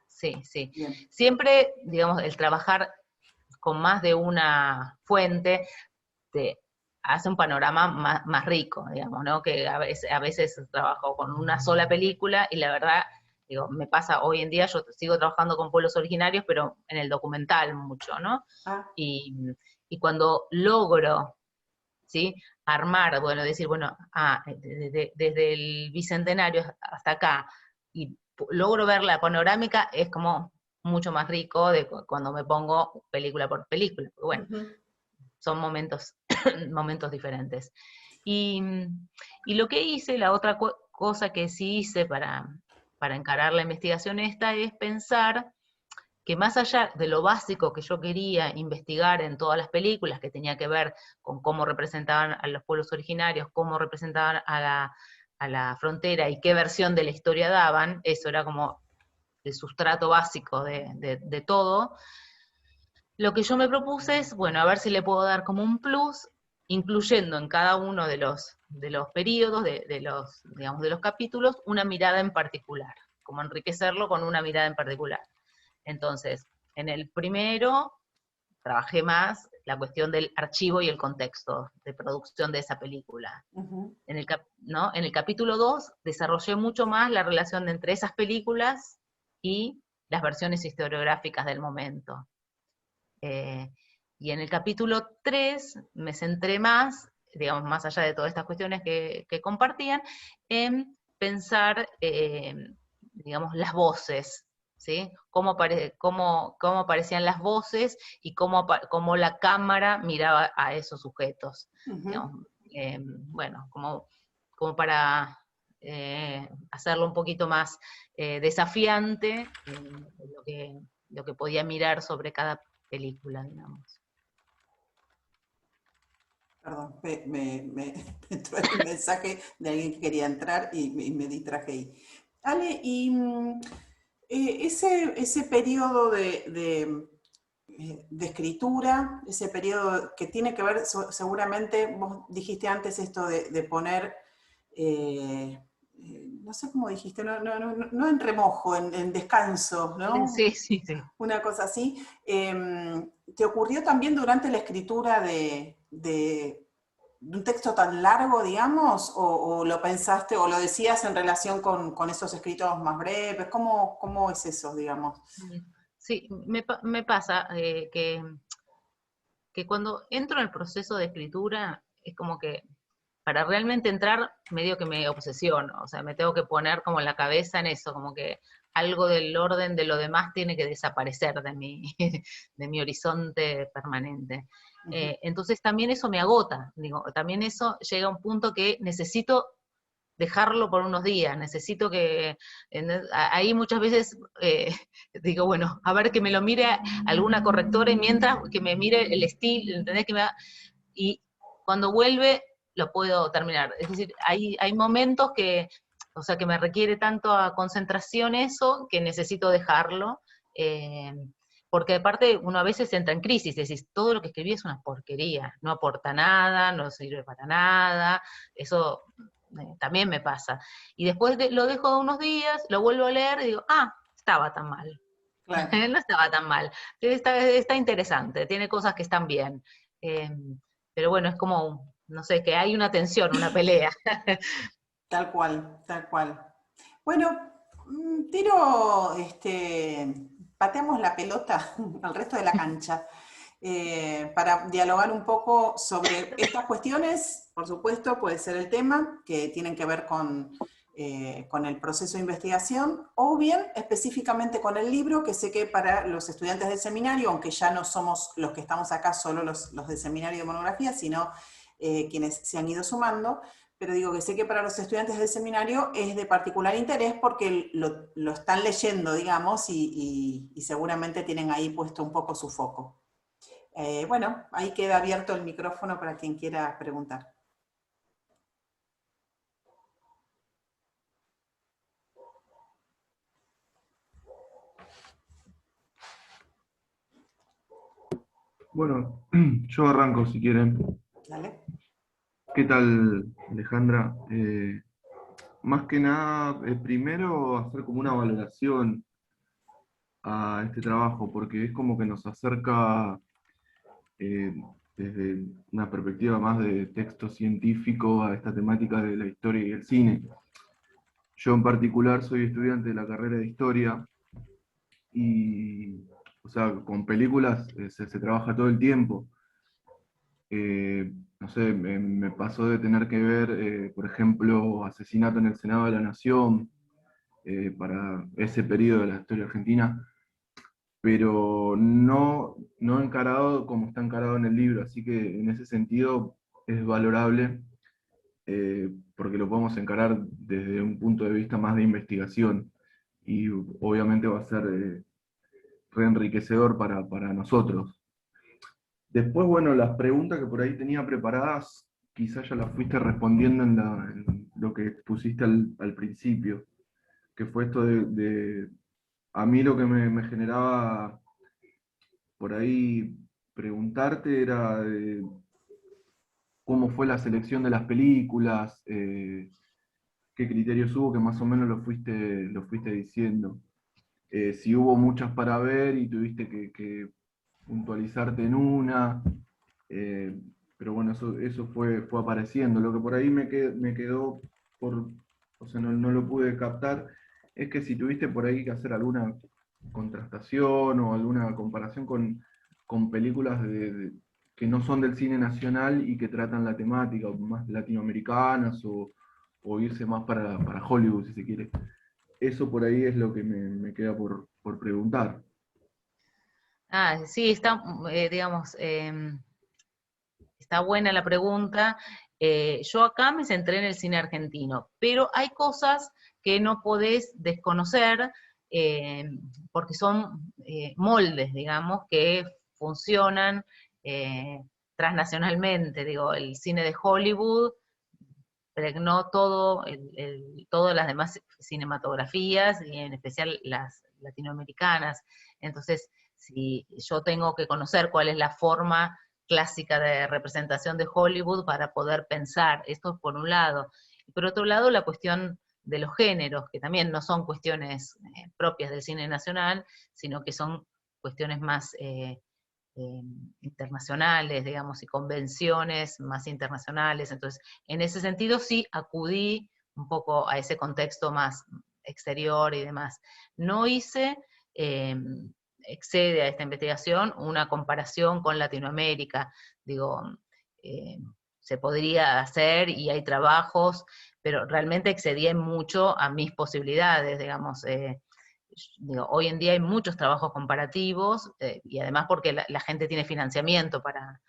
sí, sí. Bien. Siempre, digamos, el trabajar con más de una fuente te hace un panorama más rico, digamos, ¿no? Que a veces trabajo con una sola película y la verdad, digo, me pasa hoy en día, yo sigo trabajando con pueblos originarios, pero en el documental mucho, ¿no? Ah, Y, y cuando logro, ¿sí? Armar, bueno, decir, bueno, desde el Bicentenario hasta acá, y logro ver la panorámica, es como mucho más rico de cuando me pongo película por película, porque bueno, ujú. son momentos, momentos diferentes. Y, y lo que hice, la otra cosa que sí hice para encarar la investigación esta, es pensar que más allá de lo básico que yo quería investigar en todas las películas, que tenía que ver con cómo representaban a los pueblos originarios, cómo representaban a la frontera y qué versión de la historia daban, eso era como el sustrato básico de todo. Lo que yo me propuse es, bueno, a ver si le puedo dar como un plus, incluyendo en cada uno de los periodos, digamos, de los capítulos, una mirada en particular, como enriquecerlo con una mirada en particular. Entonces, en el primero trabajé más la cuestión del archivo y el contexto de producción de esa película. Ujú. ¿No? En el capítulo 2 desarrollé mucho más la relación entre esas películas y las versiones historiográficas del momento. Eh, y en el capítulo 3 me centré más, digamos, más allá de todas estas cuestiones que compartían, en pensar, digamos, las voces, ¿sí? Cómo aparecían las voces y cómo la cámara miraba a esos sujetos. Ujú. Digamos, bueno, como para hacerlo un poquito más desafiante, lo que podía mirar sobre cada película, digamos. Perdón, me entró el mensaje de alguien que quería entrar y me distraje ahí. Ale, y ese periodo de escritura, ese periodo que tiene que ver, seguramente, vos dijiste antes esto de poner, no sé cómo dijiste, no en remojo, en descanso, ¿no? Sí, sí, sí. Una cosa así. ¿Te ocurrió también durante la escritura de un texto tan largo, digamos, o lo pensaste o lo decías en relación con esos escritos más breves? ¿Cómo es eso, digamos? Sí, me pasa que cuando entro en el proceso de escritura, es como que para realmente entrar, medio que me obsesiono, o sea, me tengo que poner como la cabeza en eso, como que algo del orden de lo demás tiene que desaparecer de mi, de mi horizonte permanente. Uh -huh. Entonces también eso me agota, digo, también eso llega a un punto que necesito dejarlo por unos días, necesito que, ahí muchas veces digo, bueno, a ver que me lo mire alguna correctora y mientras que me mire el estilo, ¿entendés? Y cuando vuelve lo puedo terminar. Es decir, hay momentos que, o sea, que me requiere tanto a concentración eso, que necesito dejarlo, eh, porque aparte uno a veces entra en crisis, decís, todo lo que escribí es una porquería, no aporta nada, no sirve para nada, eso también me pasa. Y después lo dejo unos días, lo vuelvo a leer y digo, ah, estaba tan mal. Claro. No estaba tan mal. Está interesante, tiene cosas que están bien. Eh, pero bueno, es como, no sé, que hay una tensión, una pelea. Tal cual, tal cual. Bueno, tiro, pateamos la pelota al resto de la cancha para dialogar un poco sobre estas cuestiones. Por supuesto, puede ser el tema, que tienen que ver con el proceso de investigación, o bien específicamente con el libro, que sé que para los estudiantes del seminario, aunque ya no somos los que estamos acá, solo los del seminario de monografía, sino quienes se han ido sumando, pero digo que sé que para los estudiantes del seminario es de particular interés porque lo están leyendo, digamos, y seguramente tienen ahí puesto un poco su foco. Bueno, ahí queda abierto el micrófono para quien quiera preguntar. Bueno, yo arranco si quieren. Dale. ¿Qué tal, Alejandra? Más que nada, primero hacer como una valoración a este trabajo, porque es como que nos acerca eh, desde una perspectiva más de texto científico a esta temática de la historia y el cine. Yo en particular soy estudiante de la carrera de historia y, o sea, con películas se trabaja todo el tiempo. No sé, me pasó de tener que ver, por ejemplo, Asesinato en el Senado de la Nación, para ese periodo de la historia argentina, pero no encarado como está encarado en el libro, así que en ese sentido es valorable, porque lo podemos encarar desde un punto de vista más de investigación, y obviamente va a ser re enriquecedor para nosotros. Después, bueno, las preguntas que por ahí tenía preparadas, quizás ya las fuiste respondiendo en lo que pusiste al principio, que fue esto a mí lo que me generaba por ahí preguntarte era fue la selección de las películas, qué criterios hubo, que más o menos lo fuiste diciendo. Si hubo muchas para ver y tuviste que puntualizarte en una, eh, pero bueno, eso fue apareciendo. Lo que por ahí me quedó o sea, no lo pude captar, es que si tuviste por ahí que hacer alguna contrastación o alguna comparación con películas que no son del cine nacional y que tratan la temática, o más latinoamericanas, o irse más para Hollywood, si se quiere. Eso por ahí es lo que me queda por preguntar. Ah, sí, está, digamos, está buena la pregunta. Yo acá me centré en el cine argentino, pero hay cosas que no podés desconocer eh, porque son moldes, digamos, que funcionan transnacionalmente. Digo, el cine de Hollywood pregnó todas las demás cinematografías y en especial las latinoamericanas. Entonces, si yo tengo que conocer cuál es la forma clásica de representación de Hollywood para poder pensar, esto es por un lado. Y por otro lado, la cuestión de los géneros, que también no son cuestiones propias del cine nacional, sino que son cuestiones más eh, internacionales, digamos, y convenciones más internacionales. Entonces, en ese sentido sí acudí un poco a ese contexto más exterior y demás. No hice, excede a esta investigación, una comparación con Latinoamérica. Digo, eh, se podría hacer y hay trabajos, pero realmente excedía mucho a mis posibilidades, digamos. Digo, hoy en día hay muchos trabajos comparativos y además porque la gente tiene financiamiento para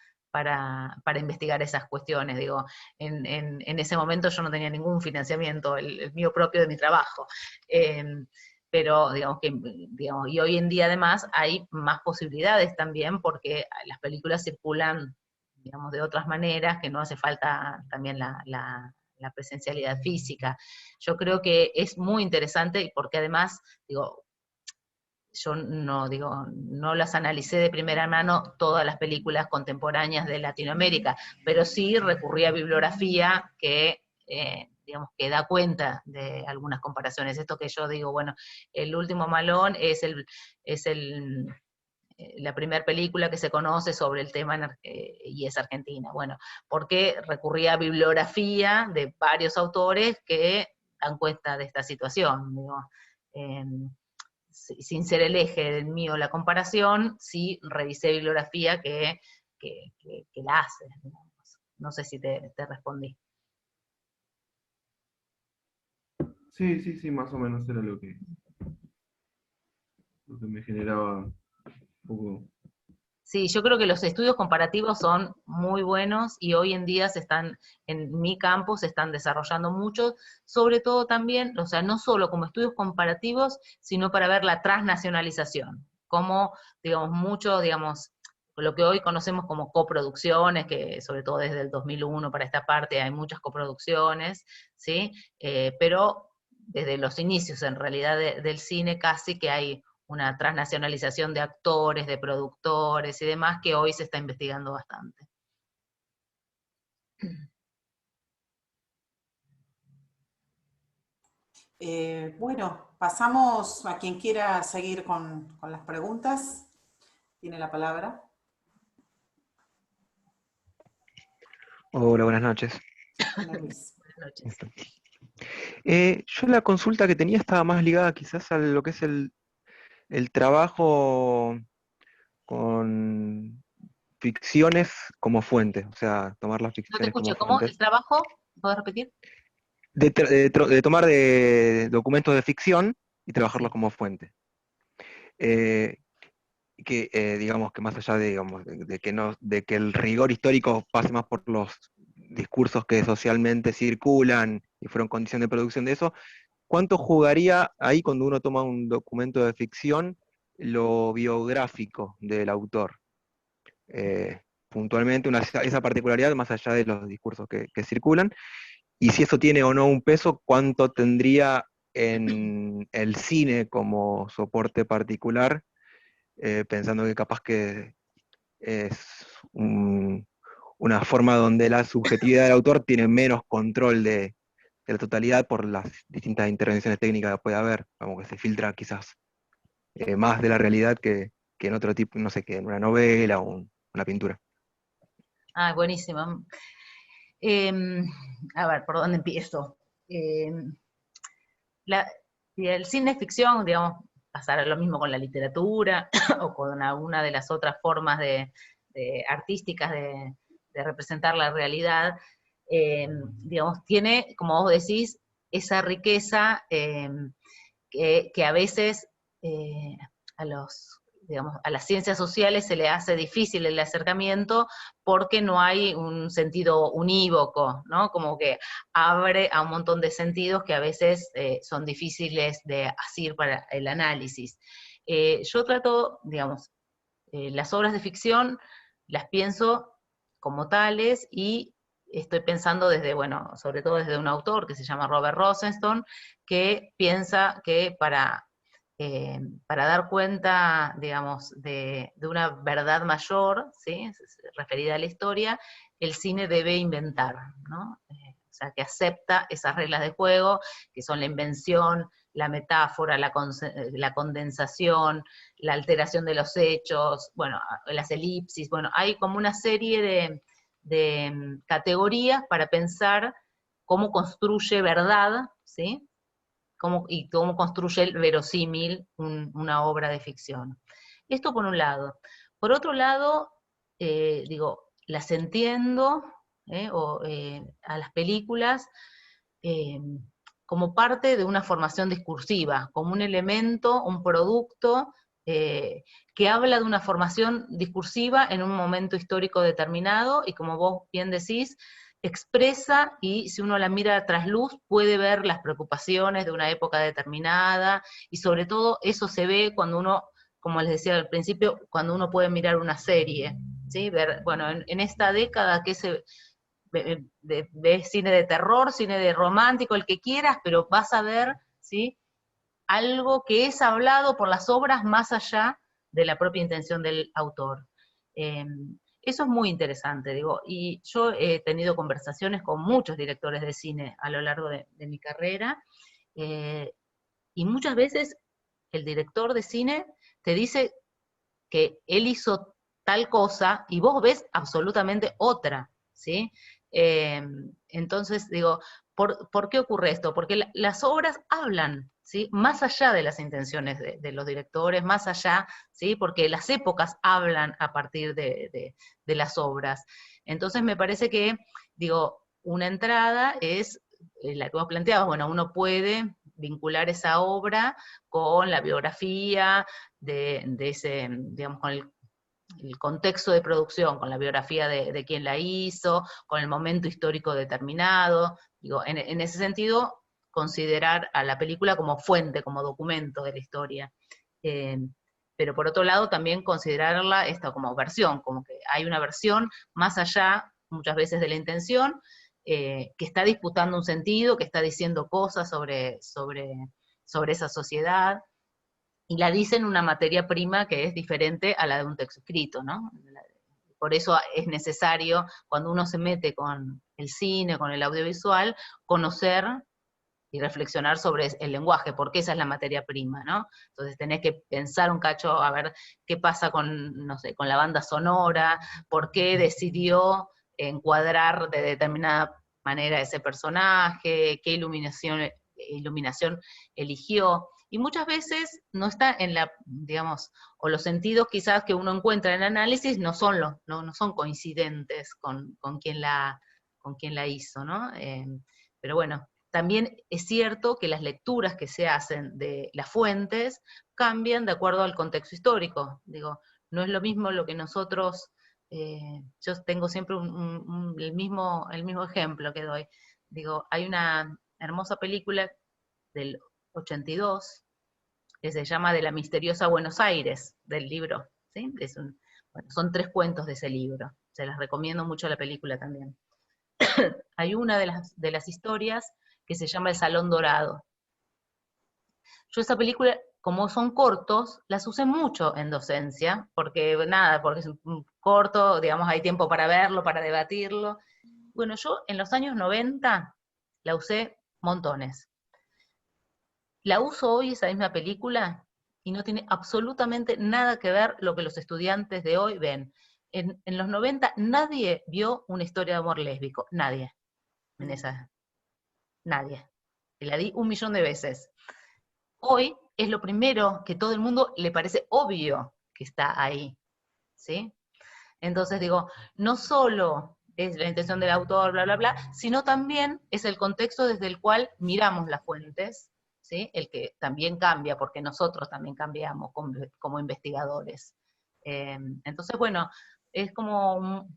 investigar esas cuestiones. Digo, en ese momento yo no tenía ningún financiamiento, el mío propio de mi trabajo. Eh, pero digamos que, digamos, y hoy en día además hay más posibilidades también porque las películas circulan, digamos, de otras maneras, que no hace falta también la presencialidad física. Yo creo que es muy interesante y porque además, digo, yo no, digo, no las analicé de primera mano todas las películas contemporáneas de Latinoamérica, pero sí recurrí a bibliografía que, digamos, que da cuenta de algunas comparaciones. Esto que yo digo, bueno, El último Malón es la primera película que se conoce sobre el tema y es argentina. Bueno, porque recurría a bibliografía de varios autores que dan cuenta de esta situación. Digo, eh, sin ser el eje del mío la comparación, sí revisé bibliografía que la hace. Digamos. No sé si te respondí. Sí, sí, sí, más o menos era lo que me generaba un poco. Sí, yo creo que los estudios comparativos son muy buenos y hoy en día en mi campo se están desarrollando mucho, sobre todo también, o sea, no solo como estudios comparativos, sino para ver la transnacionalización, como, digamos, mucho, digamos, lo que hoy conocemos como coproducciones, que sobre todo desde el 2001 para esta parte hay muchas coproducciones, ¿sí? Pero desde los inicios en realidad del cine casi que hay una transnacionalización de actores, de productores y demás, que hoy se está investigando bastante. Bueno, pasamos a quien quiera seguir con las preguntas. Tiene la palabra. Hola, buenas noches. Hola, Luis. Buenas noches. Yo la consulta que tenía estaba más ligada quizás a lo que es el trabajo con ficciones como fuente, o sea, tomar las No te ficciones como escuché, ¿cómo? ¿El fuentes. trabajo? ¿Puedes repetir? De tomar de documentos de ficción y trabajarlos Sí. como fuente. Eh, digamos que más allá de, digamos, de que no, de que el rigor histórico pase más por los discursos que socialmente circulan y fueron condición de producción de eso, ¿cuánto jugaría ahí cuando uno toma un documento de ficción lo biográfico del autor? Puntualmente esa particularidad más allá de los discursos que circulan, y si eso tiene o no un peso, ¿cuánto tendría en el cine como soporte particular? Pensando que capaz que es una forma donde la subjetividad del autor tiene menos control de la totalidad por las distintas intervenciones técnicas que puede haber, como que se filtra quizás más de la realidad que en otro tipo, no sé, que en una novela o una pintura. Ah, buenísimo. A ver, ¿por dónde empiezo? Y el cine ficción, digamos, pasará lo mismo con la literatura o con alguna de las otras formas artísticas de representar la realidad, digamos, tiene, como vos decís, esa riqueza que a veces a a las ciencias sociales se le hace difícil el acercamiento porque no hay un sentido unívoco, ¿no? Como que abre a un montón de sentidos que a veces son difíciles de asir para el análisis. Yo trato, digamos, las obras de ficción las pienso como tales y estoy pensando desde, bueno, sobre todo desde un autor que se llama Robert Rosenstone, que piensa que para dar cuenta, digamos, de una verdad mayor, ¿sí?, referida a la historia, el cine debe inventar, ¿no? O sea, que acepta esas reglas de juego, que son la invención, la metáfora, la condensación, la alteración de los hechos, bueno, las elipsis, bueno, hay como una serie de categorías para pensar cómo construye verdad, ¿sí?, y cómo construye el verosímil una obra de ficción. Esto por un lado. Por otro lado, digo, las entiendo, a las películas, eh, como parte de una formación discursiva, como un elemento, un producto que habla de una formación discursiva en un momento histórico determinado, y como vos bien decís, expresa, y si uno la mira a trasluz, puede ver las preocupaciones de una época determinada, y sobre todo eso se ve cuando uno, como les decía al principio, cuando uno puede mirar una serie, ¿sí? Ver, bueno, en esta década que se de cine de terror, cine de romántico, el que quieras, pero vas a ver, ¿sí?, algo que es hablado por las obras más allá de la propia intención del autor. Eso es muy interesante, digo, y yo he tenido conversaciones con muchos directores de cine a lo largo de mi carrera, y muchas veces el director de cine te dice que él hizo tal cosa y vos ves absolutamente otra, ¿sí? Entonces, digo, ¿por qué ocurre esto? Porque las obras hablan, ¿sí?, más allá de las intenciones de los directores, más allá, ¿sí?, porque las épocas hablan a partir de las obras. Entonces me parece que, digo, una entrada es la que vos planteabas, bueno, uno puede vincular esa obra con la biografía de ese, digamos, con el contexto de producción, con la biografía de quien la hizo, con el momento histórico determinado. Digo, en ese sentido, considerar a la película como fuente, como documento de la historia. Pero por otro lado, también considerarla esta como versión, como que hay una versión más allá, muchas veces, de la intención, que está disputando un sentido, que está diciendo cosas sobre esa sociedad, y la dice en una materia prima que es diferente a la de un texto escrito, ¿no? Por eso es necesario, cuando uno se mete con el cine, con el audiovisual, conocer y reflexionar sobre el lenguaje, porque esa es la materia prima, ¿no? Entonces tenés que pensar un cacho, a ver qué pasa con, no sé, con la banda sonora, por qué decidió encuadrar de determinada manera ese personaje, qué iluminación eligió. Y muchas veces no está en la, digamos, o los sentidos quizás que uno encuentra en el análisis no son coincidentes con quien la hizo, ¿no? Pero bueno, también es cierto que las lecturas que se hacen de las fuentes cambian de acuerdo al contexto histórico. Digo, no es lo mismo lo que nosotros, yo tengo siempre el mismo ejemplo que doy. Digo, hay una hermosa película del 82 que se llama De la misteriosa Buenos Aires, del libro, ¿sí? Bueno, son 3 cuentos de ese libro, se las recomiendo mucho la película también. Hay una de las historias que se llama El Salón Dorado. Yo esa película como son cortos, las usé mucho en docencia, porque nada, porque es un corto, digamos, hay tiempo para verlo, para debatirlo. Bueno, yo en los años 90 la usé montones. La uso hoy, esa misma película, y no tiene absolutamente nada que ver lo que los estudiantes de hoy ven. En los 90 nadie vio una historia de amor lésbico, nadie. En esa, nadie. Y la di 1.000.000 de veces. Hoy es lo primero que todo el mundo le parece obvio que está ahí, ¿sí? Entonces digo, no solo es la intención del autor, bla, bla, bla, sino también es el contexto desde el cual miramos las fuentes, ¿sí? El que también cambia, porque nosotros también cambiamos como investigadores. Entonces, bueno, es como,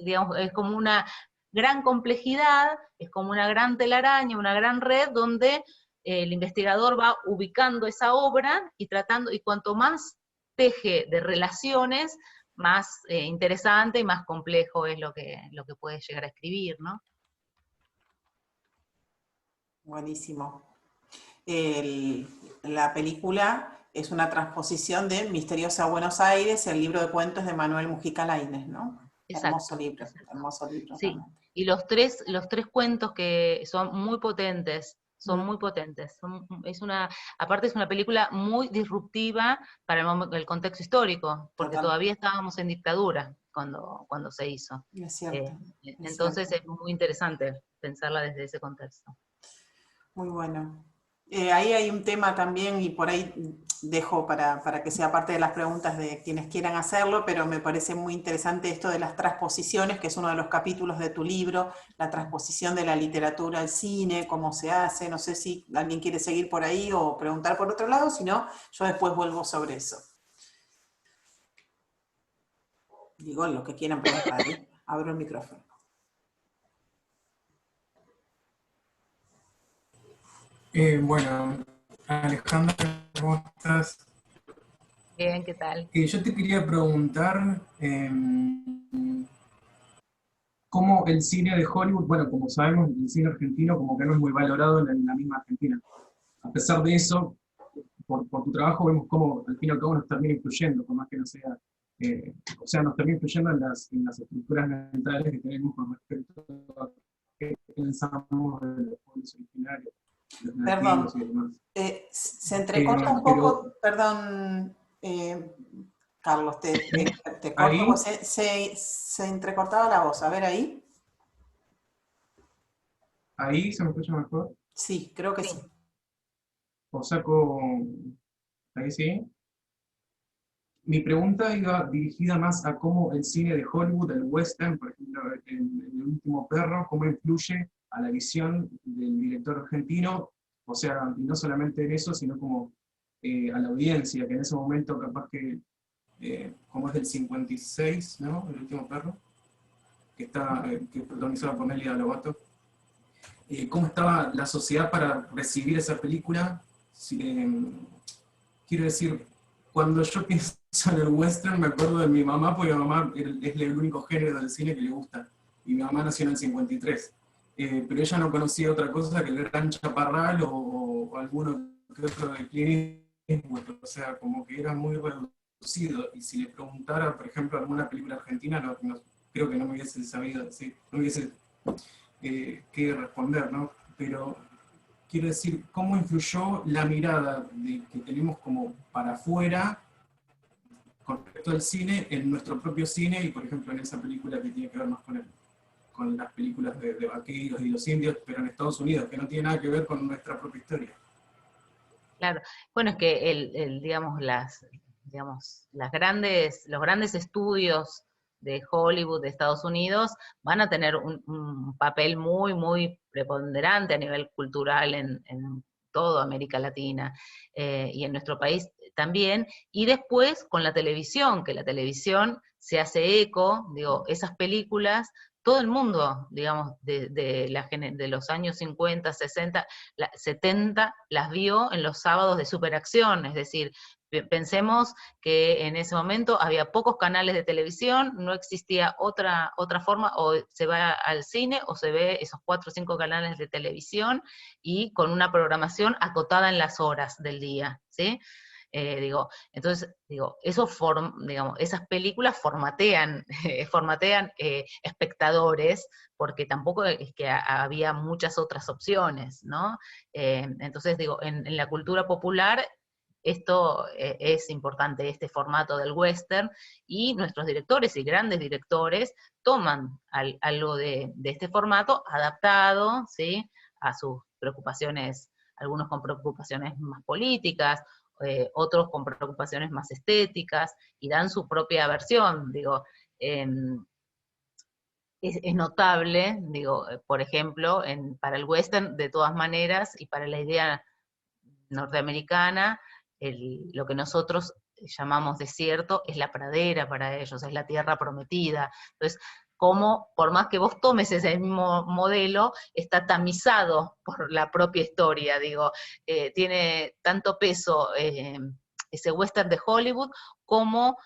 digamos, es como una gran complejidad, es como una gran telaraña, una gran red donde el investigador va ubicando esa obra y tratando, y cuanto más teje de relaciones, más interesante y más complejo es lo que puede llegar a escribir, ¿no? Buenísimo. La película es una transposición de Misteriosa Buenos Aires, el libro de cuentos de Manuel Mujica Lainez, ¿no? Exacto, Hermoso libro, exacto. hermoso libro. Sí, Realmente. y los tres cuentos que son muy potentes, aparte es una película muy disruptiva para el contexto histórico, porque Total. todavía estábamos en dictadura cuando se hizo. Es cierto. Entonces Cierto. es muy interesante pensarla desde ese contexto. Muy bueno. Ahí hay un tema también, y por ahí dejo para que sea parte de las preguntas de quienes quieran hacerlo, pero me parece muy interesante esto de las transposiciones, que es uno de los capítulos de tu libro, la transposición de la literatura al cine, cómo se hace. No sé si alguien quiere seguir por ahí o preguntar por otro lado, si no, yo después vuelvo sobre eso. Digo, lo que quieran preguntar, ¿eh? Abro el micrófono. Bueno, Alejandra, ¿cómo estás? Bien, ¿qué tal? Yo te quería preguntar cómo el cine de Hollywood, bueno, como sabemos, el cine argentino como que no es muy valorado en la misma Argentina. A pesar de eso, por tu trabajo vemos cómo al fin y al cabo nos termina influyendo, por más que no sea, o sea, nos termina influyendo en las estructuras mentales que tenemos con respecto a qué pensamos de los pueblos originarios, los nativos Perdón, y demás. se entrecorta un Pero poco, perdón, Carlos, te corto, ahí, pues se entrecortaba la voz. A ver ahí. ahí se me escucha mejor. Sí, creo que sí. O saco, ahí sí. Mi pregunta iba dirigida más a cómo el cine de Hollywood, el western, por ejemplo, en El último perro, cómo influye a la visión del director argentino, o sea, y no solamente en eso, sino como a la audiencia, que en ese momento capaz que, como es del 56, ¿no? El último perro, que es protagonizado por Nelly Lovato. ¿Cómo estaba la sociedad para recibir esa película? Quiero decir, cuando yo pienso en el western me acuerdo de mi mamá, porque mi mamá es el único género del cine que le gusta, y mi mamá nació en el 53, pero ella no conocía otra cosa que el Gran Chaparral o alguno que otro de Clint Eastwood, o sea, como que era muy reducido, y si le preguntara, por ejemplo, alguna película argentina, creo que no me hubiese sabido decir, no hubiese qué responder, ¿no? Pero quiero decir, ¿cómo influyó la mirada que tenemos como para afuera con respecto al cine en nuestro propio cine y, por ejemplo, en esa película que tiene que ver más con las películas de vaqueros y los indios, pero en Estados Unidos, que no tiene nada que ver con nuestra propia historia? Claro. Bueno, es que los grandes estudios de Hollywood, de Estados Unidos, van a tener un papel muy, muy preponderante a nivel cultural en toda América Latina, y en nuestro país también, y después con la televisión, que la televisión se hace eco, digo, esas películas, todo el mundo, digamos, de los años 50, 60, 70, las vio en los sábados de Superacción, es decir, Pensemos que en ese momento había pocos canales de televisión, no existía otra forma, o se va al cine o se ve esos 4 o 5 canales de televisión y con una programación acotada en las horas del día, ¿sí? Entonces, digamos, esas películas formatean espectadores, porque tampoco es que había muchas otras opciones, ¿no? Entonces, en la cultura popular, esto es importante, este formato del western, y nuestros directores y grandes directores toman algo de este formato adaptado, ¿sí?, a sus preocupaciones, algunos con preocupaciones más políticas, otros con preocupaciones más estéticas, y dan su propia versión. Es notable, por ejemplo, para el western, de todas maneras, y para la idea norteamericana, lo que nosotros llamamos desierto es la pradera para ellos, es la tierra prometida. Entonces, como por más que vos tomes ese mismo modelo, está tamizado por la propia historia, tiene tanto peso ese western de Hollywood como,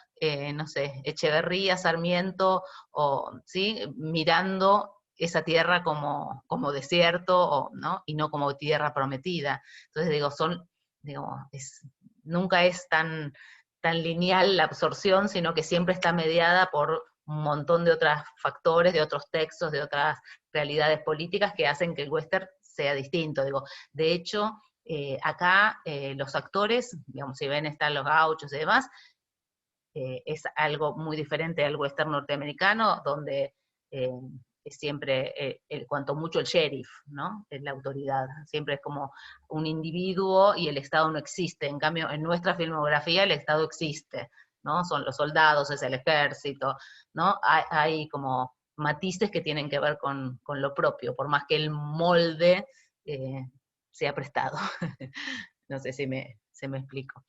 no sé, Echeverría, Sarmiento, ¿sí?, mirando esa tierra como desierto, ¿no?, y no como tierra prometida. Entonces, nunca es tan lineal la absorción, sino que siempre está mediada por un montón de otros factores, de otros textos, de otras realidades políticas que hacen que el western sea distinto. De hecho, acá los actores, si ven, están los gauchos y demás, es algo muy diferente al western norteamericano, donde es siempre, cuanto mucho, el sheriff, ¿no?, es la autoridad. Siempre es como un individuo y el Estado no existe. En cambio, en nuestra filmografía el Estado existe, ¿no? Son los soldados, es el ejército, ¿no? Hay como matices que tienen que ver con lo propio, por más que el molde sea prestado. No sé si se me explico.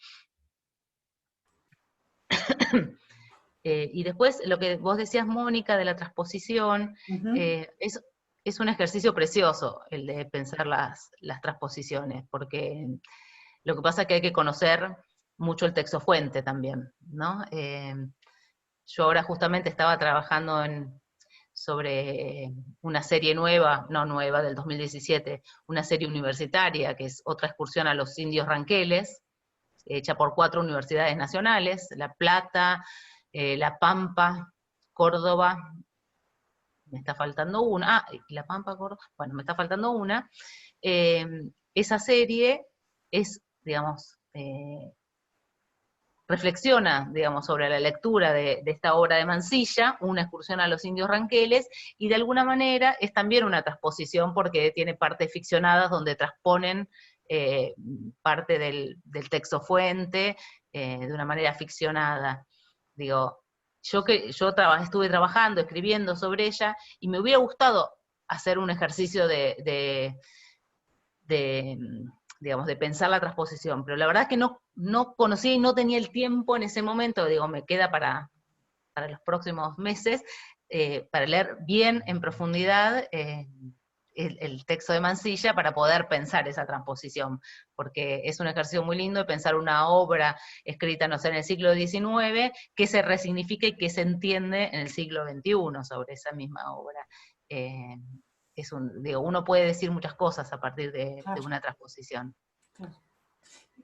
Y después, lo que vos decías, Mónica, de la transposición, es un ejercicio precioso el de pensar las transposiciones, porque lo que pasa es que hay que conocer mucho el texto fuente también, ¿no? Yo ahora justamente estaba trabajando sobre una serie nueva, del 2017, una serie universitaria, que es otra excursión a los indios ranqueles, hecha por 4 universidades nacionales: La Plata, La Pampa, Córdoba, me está faltando una, La Pampa, Córdoba, bueno, me está faltando una. Esa serie es, reflexiona, sobre la lectura de esta obra de Mansilla, una excursión a los indios ranqueles, y de alguna manera es también una transposición, porque tiene partes ficcionadas donde transponen parte del texto fuente de una manera ficcionada. Yo estuve trabajando, escribiendo sobre ella, y me hubiera gustado hacer un ejercicio de pensar la transposición, pero la verdad es que no conocía y no tenía el tiempo en ese momento. Me queda para los próximos meses, para leer bien en profundidad el texto de Mansilla, para poder pensar esa transposición, porque es un ejercicio muy lindo de pensar una obra escrita, no sé, en el siglo XIX, que se resignifica y que se entiende en el siglo XXI sobre esa misma obra. Uno puede decir muchas cosas a partir de una transposición. Claro.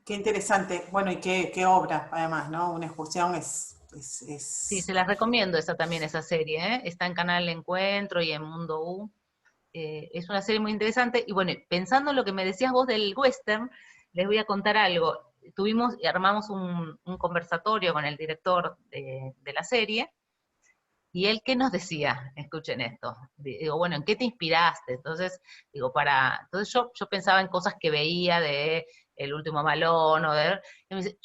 Qué interesante. Bueno, y qué obra, además, ¿no? Una excursión es... Sí, se las recomiendo también, esa serie, ¿eh? Está en Canal Encuentro y en Mundo U. Es una serie muy interesante. Y bueno, pensando en lo que me decías vos del western, les voy a contar algo. Armamos un conversatorio con el director de la serie, y él, ¿qué nos decía? Escuchen esto. Bueno, ¿en qué te inspiraste? Entonces, entonces yo pensaba en cosas que veía de El Último Malón, y me dice,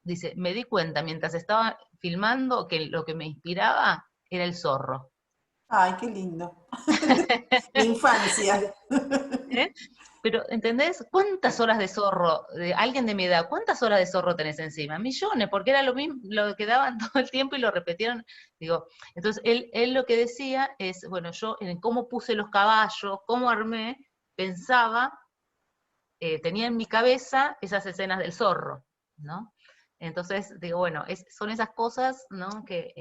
dice, me di cuenta mientras estaba filmando que lo que me inspiraba era el zorro. Ay, qué lindo. Mi infancia. ¿Eh? Pero, ¿entendés? ¿Cuántas horas de zorro, de alguien de mi edad, cuántas horas de zorro tenés encima? Millones, porque era lo mismo, lo que daban todo el tiempo y lo repetieron. Entonces él lo que decía es, bueno, yo en cómo puse los caballos, cómo armé, pensaba, tenía en mi cabeza esas escenas del zorro, ¿no? Entonces, digo, bueno, son esas cosas, ¿no? Que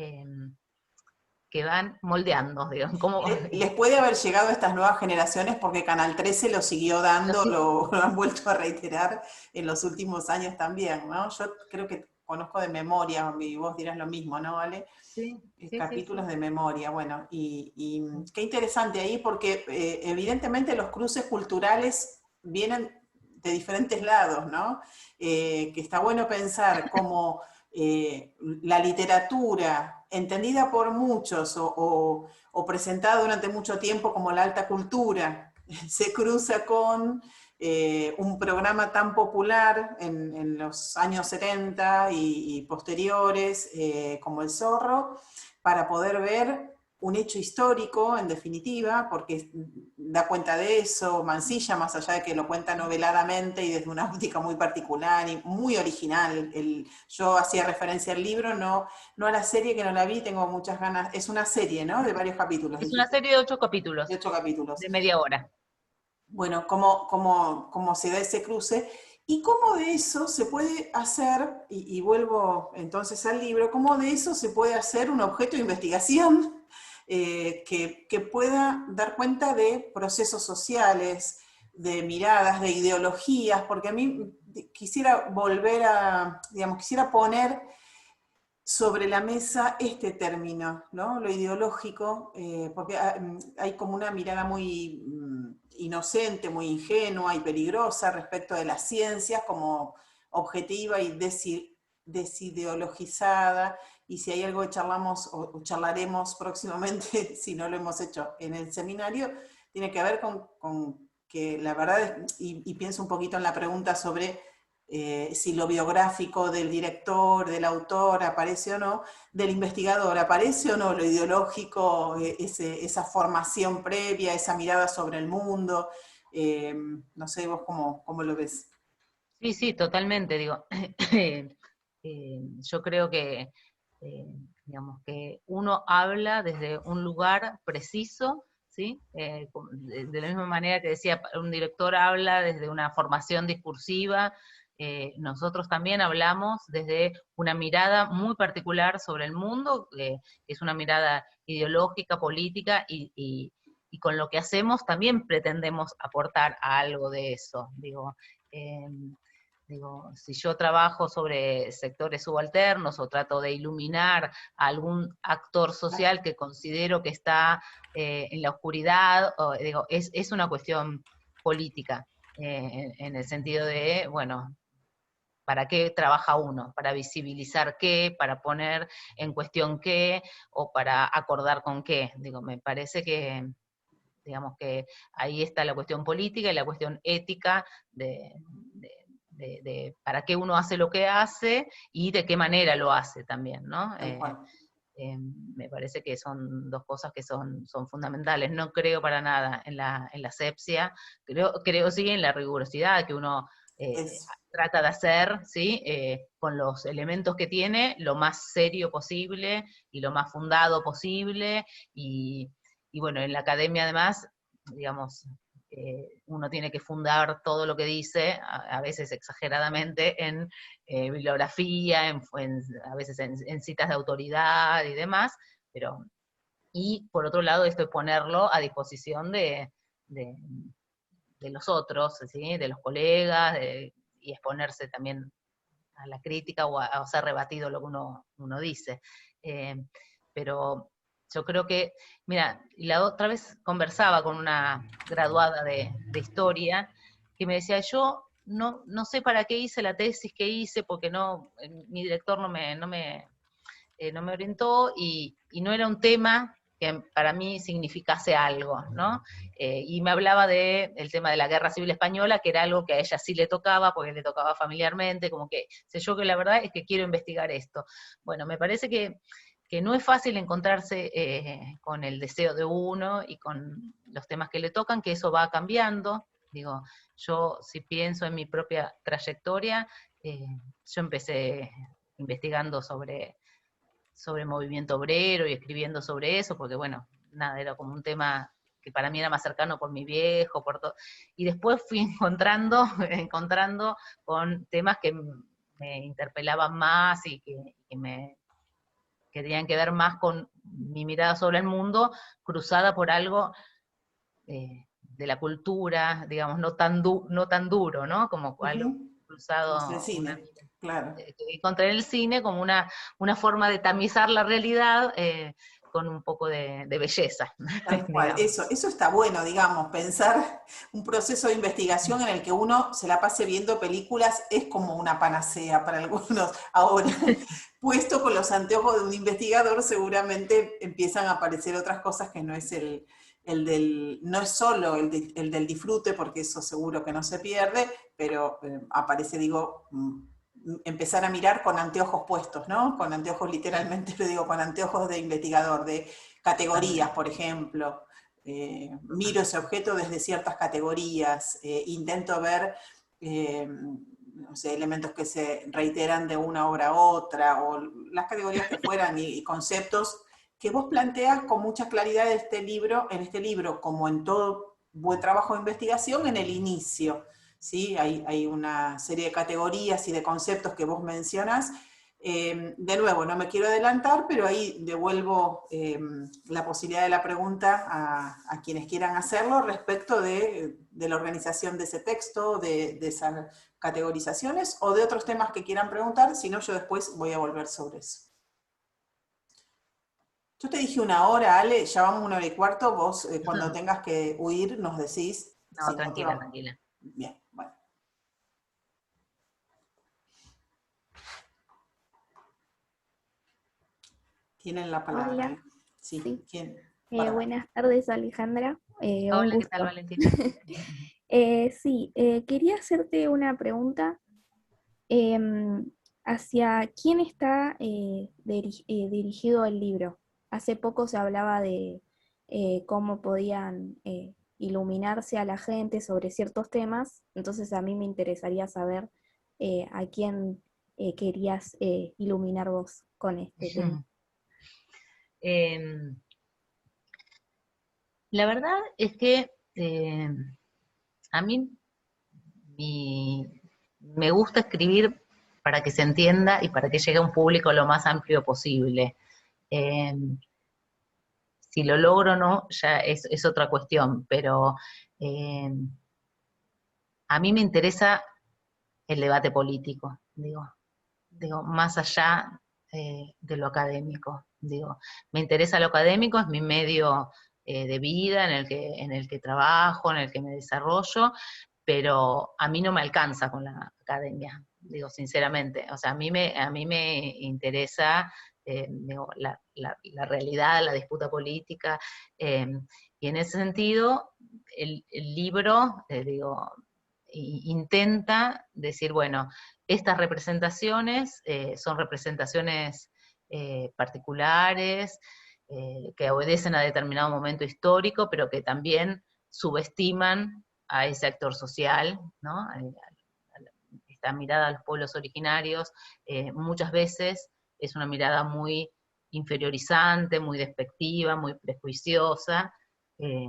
van moldeando, digamos. Como, Les puede haber llegado a estas nuevas generaciones porque Canal 13 lo siguió dando, lo han vuelto a reiterar en los últimos años también, ¿no? Yo creo que conozco de memoria, y vos dirás lo mismo, ¿no, Ale? sí, Capítulos sí. de memoria, bueno, y qué interesante ahí porque evidentemente los cruces culturales vienen de diferentes lados, ¿no? Que está bueno pensar cómo la literatura, entendida por muchos o presentada durante mucho tiempo como la alta cultura, se cruza con un programa tan popular en los años 70 y posteriores como El Zorro, para poder ver un hecho histórico, en definitiva, porque da cuenta de eso, Mansilla, más allá de que lo cuenta noveladamente y desde una óptica muy particular y muy original. Yo hacía referencia al libro, no a la serie, que no la vi, tengo muchas ganas. Es una serie, ¿no? De varios capítulos. Es una serie de 8 capítulos, de 8 capítulos. de media hora. Bueno, cómo se da ese cruce y cómo de eso se puede hacer, y vuelvo entonces al libro, cómo de eso se puede hacer un objeto de investigación que pueda dar cuenta de procesos sociales, de miradas, de ideologías, porque a mí quisiera volver a, digamos, quisiera poner sobre la mesa este término, ¿no? Lo ideológico, porque hay como una mirada muy inocente, muy ingenua y peligrosa respecto de las ciencias como objetiva y desideologizada, y si hay algo que charlamos o charlaremos próximamente, si no lo hemos hecho en el seminario, tiene que ver con que la verdad, y pienso un poquito en la pregunta sobre si lo biográfico del director, del autor aparece o no, del investigador aparece o no lo ideológico, esa formación previa, esa mirada sobre el mundo. No sé vos cómo lo ves. Sí, totalmente, digo. Yo creo que, digamos, que uno habla desde un lugar preciso, ¿sí? De la misma manera que decía, un director habla desde una formación discursiva, nosotros también hablamos desde una mirada muy particular sobre el mundo, que es una mirada ideológica, política, y con lo que hacemos también pretendemos aportar a algo de eso, digo. Digo, si yo trabajo sobre sectores subalternos o trato de iluminar a algún actor social que considero que está en la oscuridad, digo, es una cuestión política, en el sentido de, bueno, ¿para qué trabaja uno? ¿Para visibilizar qué? ¿Para poner en cuestión qué? ¿O para acordar con qué? Digo, me parece que, digamos que ahí está la cuestión política y la cuestión ética de para qué uno hace lo que hace y de qué manera lo hace también, ¿no? Me parece que son dos cosas que son fundamentales. No creo para nada en la asepsia, creo sí en la rigurosidad que uno trata de hacer, ¿sí? Con los elementos que tiene, lo más serio posible y lo más fundado posible, y bueno, en la academia además, digamos, uno tiene que fundar todo lo que dice, a veces exageradamente, en bibliografía, a veces en citas de autoridad y demás, pero, y por otro lado esto es ponerlo a disposición de, de los otros, ¿sí? De los colegas, y exponerse también a la crítica o a ser rebatido lo que uno dice. Pero yo creo que, mira, la otra vez conversaba con una graduada de historia que me decía, yo no sé para qué hice la tesis que hice, porque mi director no me orientó, y no era un tema que para mí significase algo, ¿no? Y me hablaba del tema de la Guerra Civil Española, que era algo que a ella sí le tocaba, porque le tocaba familiarmente, como que sé yo que la verdad es que quiero investigar esto. Bueno, me parece que no es fácil encontrarse con el deseo de uno y con los temas que le tocan, que eso va cambiando. Digo, yo si pienso en mi propia trayectoria, yo empecé investigando sobre movimiento obrero y escribiendo sobre eso, porque bueno, nada, era como un tema que para mí era más cercano por mi viejo, por todo. Y después fui encontrando con temas que me interpelaban más y que tenían que ver más con mi mirada sobre el mundo, cruzada por algo de la cultura, digamos, no tan duro, ¿no? Como algo Como el cruzado, cine, claro. que encontré en el cine como una forma de tamizar la realidad con un poco de belleza. Tal cual, eso está bueno, digamos, pensar un proceso de investigación en el que uno se la pase viendo películas es como una panacea para algunos. Ahora, puesto con los anteojos de un investigador, seguramente empiezan a aparecer otras cosas que no es no es solo el del disfrute, porque eso seguro que no se pierde, pero aparece, digo, empezar a mirar con anteojos puestos, ¿no? Con anteojos literalmente, lo digo, con anteojos de investigador, de categorías, por ejemplo. Miro ese objeto desde ciertas categorías, intento ver no sé, elementos que se reiteran de una obra a otra, o las categorías que fueran, y conceptos que vos planteas con mucha claridad en este libro, como en todo buen trabajo de investigación, en el inicio. ¿Sí? Hay una serie de categorías y de conceptos que vos mencionas. De nuevo, no me quiero adelantar, pero ahí devuelvo la posibilidad de la pregunta a quienes quieran hacerlo respecto de la organización de ese texto, de esas categorizaciones, o de otros temas que quieran preguntar, si no yo después voy a volver sobre eso. Yo te dije 1 hora, Ale, ya vamos 1 hora y cuarto, vos cuando tengas que huir nos decís. No, si tranquila, no, tranquila. Bien, bueno. Tienen la palabra. Hola. Sí, Sí. ¿quién? Buenas tardes, Alejandra. Un Hola, ¿qué gusto. tal, Valentina? Sí, quería hacerte una pregunta. ¿Hacia quién está dirigido el libro? Hace poco se hablaba de cómo podían iluminarse a la gente sobre ciertos temas, entonces a mí me interesaría saber a quién querías iluminar vos con este tema. La verdad es que a mí me gusta escribir para que se entienda y para que llegue a un público lo más amplio posible. Si lo logro o no, ya es otra cuestión, pero a mí me interesa el debate político, digo más allá de lo académico, me interesa lo académico, es mi medio de vida en el que trabajo, en el que me desarrollo, pero a mí no me alcanza con la academia, sinceramente, o sea, a mí me interesa la realidad, la disputa política, y en ese sentido, el libro, intenta decir, bueno, estas representaciones son representaciones particulares, que obedecen a determinado momento histórico, pero que también subestiman a ese actor social, ¿no? Esta mirada a los pueblos originarios, muchas veces es una mirada muy inferiorizante, muy despectiva, muy prejuiciosa. Me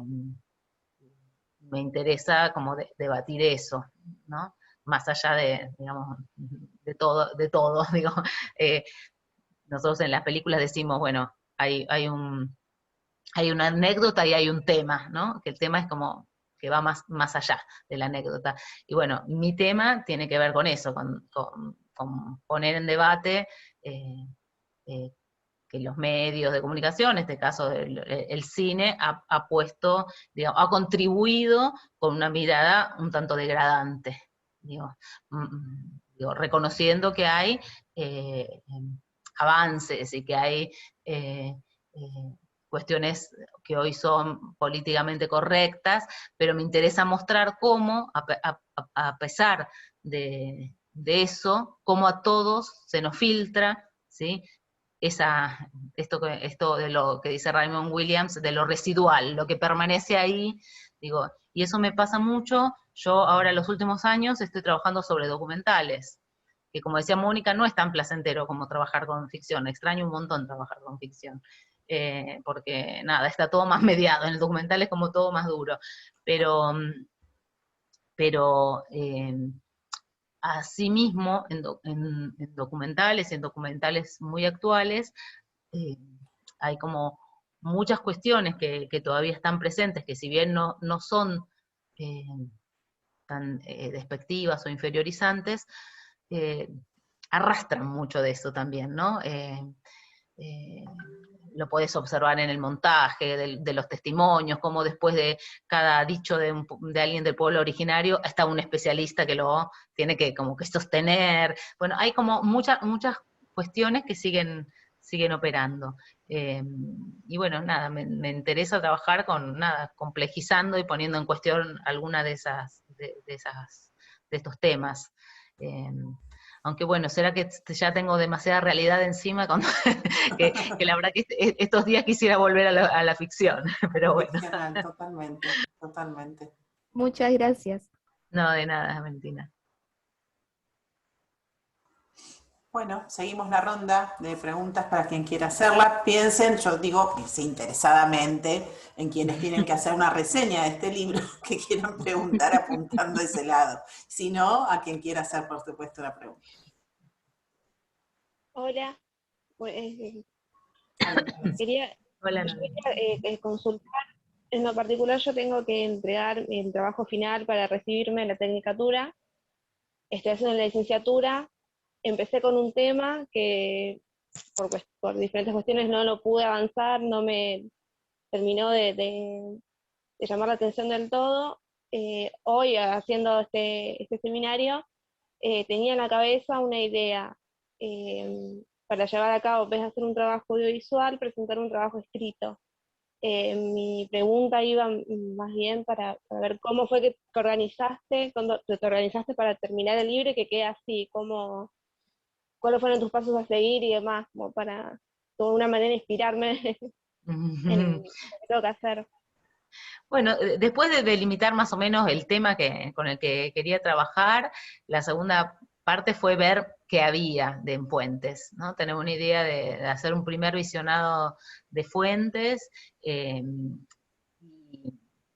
interesa como debatir eso, ¿no? Más allá digamos, de todo, digo. Nosotros en las películas decimos, bueno, hay una anécdota y hay un tema, ¿no? Que el tema es como que va más allá de la anécdota. Y bueno, mi tema tiene que ver con eso, con poner en debate que los medios de comunicación, en este caso el cine, ha puesto, digamos, ha contribuido con una mirada un tanto degradante, reconociendo que hay avances y que hay cuestiones que hoy son políticamente correctas, pero me interesa mostrar cómo, a pesar de eso, cómo a todos se nos filtra, ¿sí? Esto de lo que dice Raymond Williams, de lo residual, lo que permanece ahí, y eso me pasa mucho. Yo ahora en los últimos años estoy trabajando sobre documentales, que como decía Mónica, no es tan placentero como trabajar con ficción, extraño un montón trabajar con ficción, porque nada, está todo más mediado, en el documental es como todo más duro, pero asimismo, en documentales y en documentales muy actuales, hay como muchas cuestiones que todavía están presentes, que si bien no son tan despectivas o inferiorizantes, arrastran mucho de eso también, ¿no? Lo podés observar en el montaje, de los testimonios, como después de cada dicho de alguien del pueblo originario, está un especialista que lo tiene que como que sostener. Bueno, hay como muchas cuestiones que siguen operando. Y bueno, nada, me interesa trabajar con, nada, complejizando y poniendo en cuestión alguna de estos temas. Aunque bueno, será que ya tengo demasiada realidad encima, que la verdad que estos días quisiera volver a la ficción, pero bueno. Ficcional, totalmente, totalmente. Muchas gracias. No, de nada, Valentina. Bueno, seguimos la ronda de preguntas para quien quiera hacerla. Piensen, yo digo interesadamente, en quienes tienen que hacer una reseña de este libro, que quieran preguntar apuntando a ese lado. Si no, a quien quiera hacer, por supuesto, la pregunta. Hola. Quería consultar. En lo particular, yo tengo que entregar el trabajo final para recibirme en la tecnicatura. Estoy haciendo la licenciatura. Empecé con un tema que por diferentes cuestiones no lo pude avanzar, no me terminó de llamar la atención del todo. Hoy, haciendo este seminario, tenía en la cabeza una idea para llevar a cabo, en vez de hacer un trabajo audiovisual, presentar un trabajo escrito. Mi pregunta iba más bien para ver cómo fue que te organizaste, cuando te organizaste para terminar el libro y que quede así, cuáles fueron tus pasos a seguir y demás, como para de alguna manera inspirarme en lo que tengo que hacer. Bueno, después de delimitar más o menos el tema con el que quería trabajar, la segunda parte fue ver qué había de en fuentes, ¿no? Tener una idea de hacer un primer visionado de fuentes, y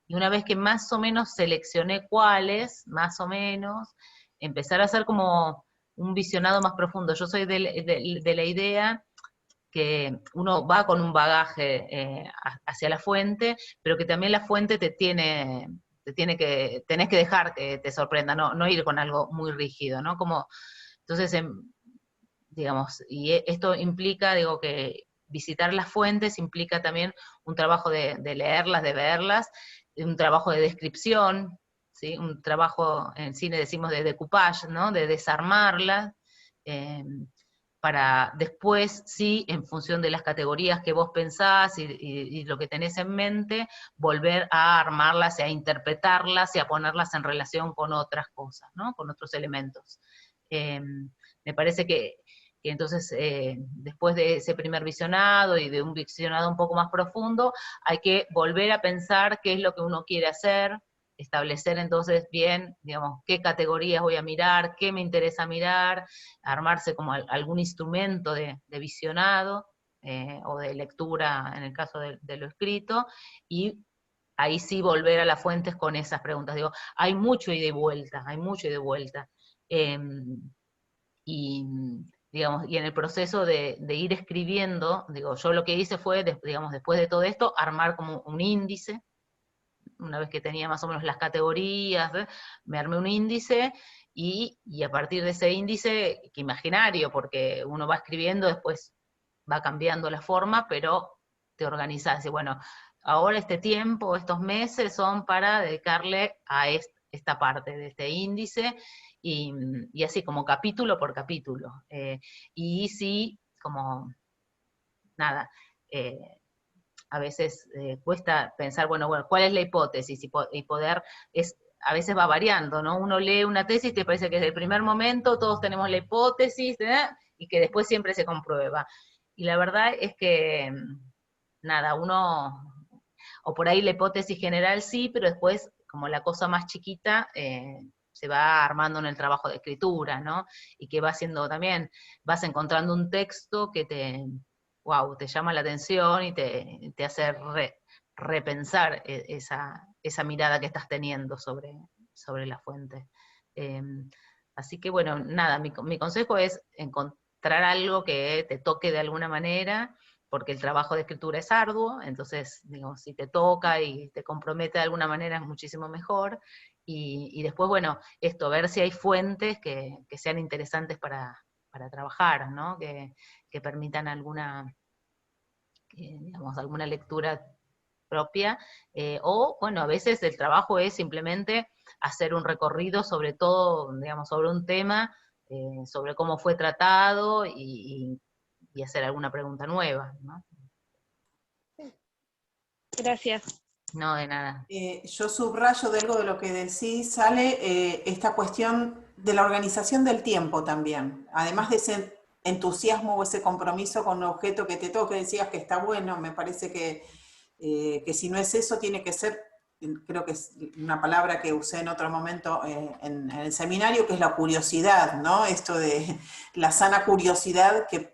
una vez que más o menos seleccioné cuáles, más o menos, empezar a hacer como un visionado más profundo. Yo soy de la idea que uno va con un bagaje hacia la fuente, pero que también la fuente tenés que dejar que te sorprenda, no ir con algo muy rígido, ¿no? Entonces, digamos, y esto implica, digo, que visitar las fuentes implica también un trabajo de leerlas, de verlas, un trabajo de descripción, ¿sí? Un trabajo, en cine decimos de decoupage, ¿no? De desarmarlas, para después, sí, en función de las categorías que vos pensás y lo que tenés en mente, volver a armarlas y a interpretarlas y a ponerlas en relación con otras cosas, ¿no? Con otros elementos. Me parece que entonces, después de ese primer visionado y de un visionado un poco más profundo, hay que volver a pensar qué es lo que uno quiere hacer, establecer entonces bien, digamos, qué categorías voy a mirar, qué me interesa mirar, armarse como algún instrumento de visionado, o de lectura en el caso de lo escrito, y ahí sí volver a las fuentes con esas preguntas. Digo, hay mucho ida y vuelta, hay mucho ida y vuelta. Y, digamos, y en el proceso de ir escribiendo, digo, yo lo que hice fue, digamos, después de todo esto, armar como un índice. Una vez que tenía más o menos las categorías, me armé un índice, y a partir de ese índice, que imaginario, porque uno va escribiendo, después va cambiando la forma, pero te organizás, y bueno, ahora este tiempo, estos meses son para dedicarle a esta parte de este índice, y así como capítulo por capítulo. Y sí, como, nada, a veces cuesta pensar, bueno, ¿cuál es la hipótesis? Y poder, a veces va variando, ¿no? Uno lee una tesis y te parece que desde el primer momento todos tenemos la hipótesis, y que después siempre se comprueba. Y la verdad es que, nada, o por ahí la hipótesis general sí, pero después, como la cosa más chiquita, se va armando en el trabajo de escritura, ¿no? Y que va haciendo también, vas encontrando un texto que te llama la atención y te hace repensar esa mirada que estás teniendo sobre la fuente. Así que bueno, nada, mi consejo es encontrar algo que te toque de alguna manera, porque el trabajo de escritura es arduo, entonces, digo, si te toca y te compromete de alguna manera es muchísimo mejor, y después, bueno, esto, ver si hay fuentes que sean interesantes para trabajar, ¿no? Que permitan alguna, digamos, alguna lectura propia, o, bueno, a veces el trabajo es simplemente hacer un recorrido sobre todo, digamos, sobre un tema, sobre cómo fue tratado, y hacer alguna pregunta nueva, ¿no? Gracias. No, de nada. Yo subrayo de algo de lo que decís, sale esta cuestión de la organización del tiempo también. Además de ese entusiasmo o ese compromiso con un objeto que te toque, decías que está bueno, me parece que si no es eso, tiene que ser, creo que es una palabra que usé en otro momento en el seminario, que es la curiosidad, ¿no? Esto de la sana curiosidad que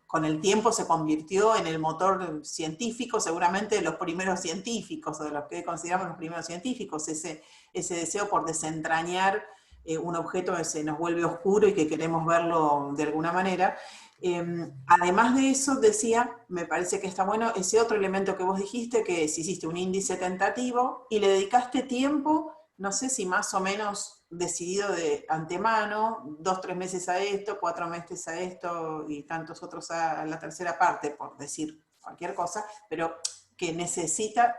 con el tiempo se convirtió en el motor científico, seguramente de los primeros científicos, o de los que consideramos los primeros científicos, ese deseo por desentrañar un objeto que se nos vuelve oscuro y que queremos verlo de alguna manera. Además de eso, decía, me parece que está bueno ese otro elemento que vos dijiste, que si hiciste un índice tentativo y le dedicaste tiempo, no sé si más o menos decidido de antemano, 2, 3 meses a esto, 4 meses a esto y tantos otros a la tercera parte, por decir cualquier cosa, pero que necesita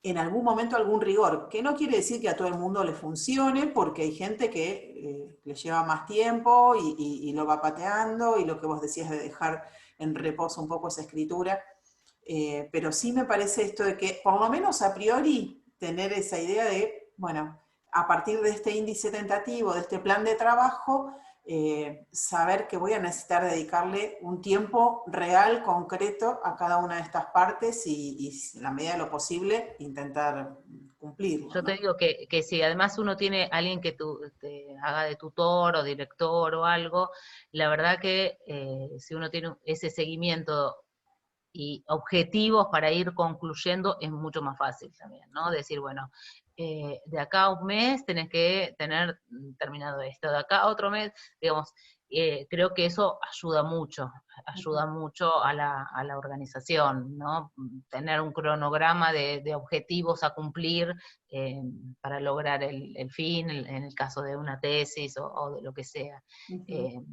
en algún momento algún rigor, que no quiere decir que a todo el mundo le funcione, porque hay gente que le lleva más tiempo y lo va pateando, y lo que vos decías de dejar en reposo un poco esa escritura, pero sí me parece esto de que, por lo menos a priori, tener esa idea de, bueno, a partir de este índice tentativo, de este plan de trabajo, saber que voy a necesitar dedicarle un tiempo real, concreto, a cada una de estas partes y en la medida de lo posible, intentar cumplirlo, Yo ¿no? te digo que si además uno tiene alguien que te haga de tutor o director o algo, la verdad que si uno tiene ese seguimiento y objetivos para ir concluyendo, es mucho más fácil también, ¿no? Decir, bueno, de acá a un mes tenés que tener terminado esto, de acá a otro mes, digamos, creo que eso ayuda mucho a la organización, ¿no? Tener un cronograma de objetivos a cumplir para lograr el fin, en el caso de una tesis o de lo que sea. Uh-huh.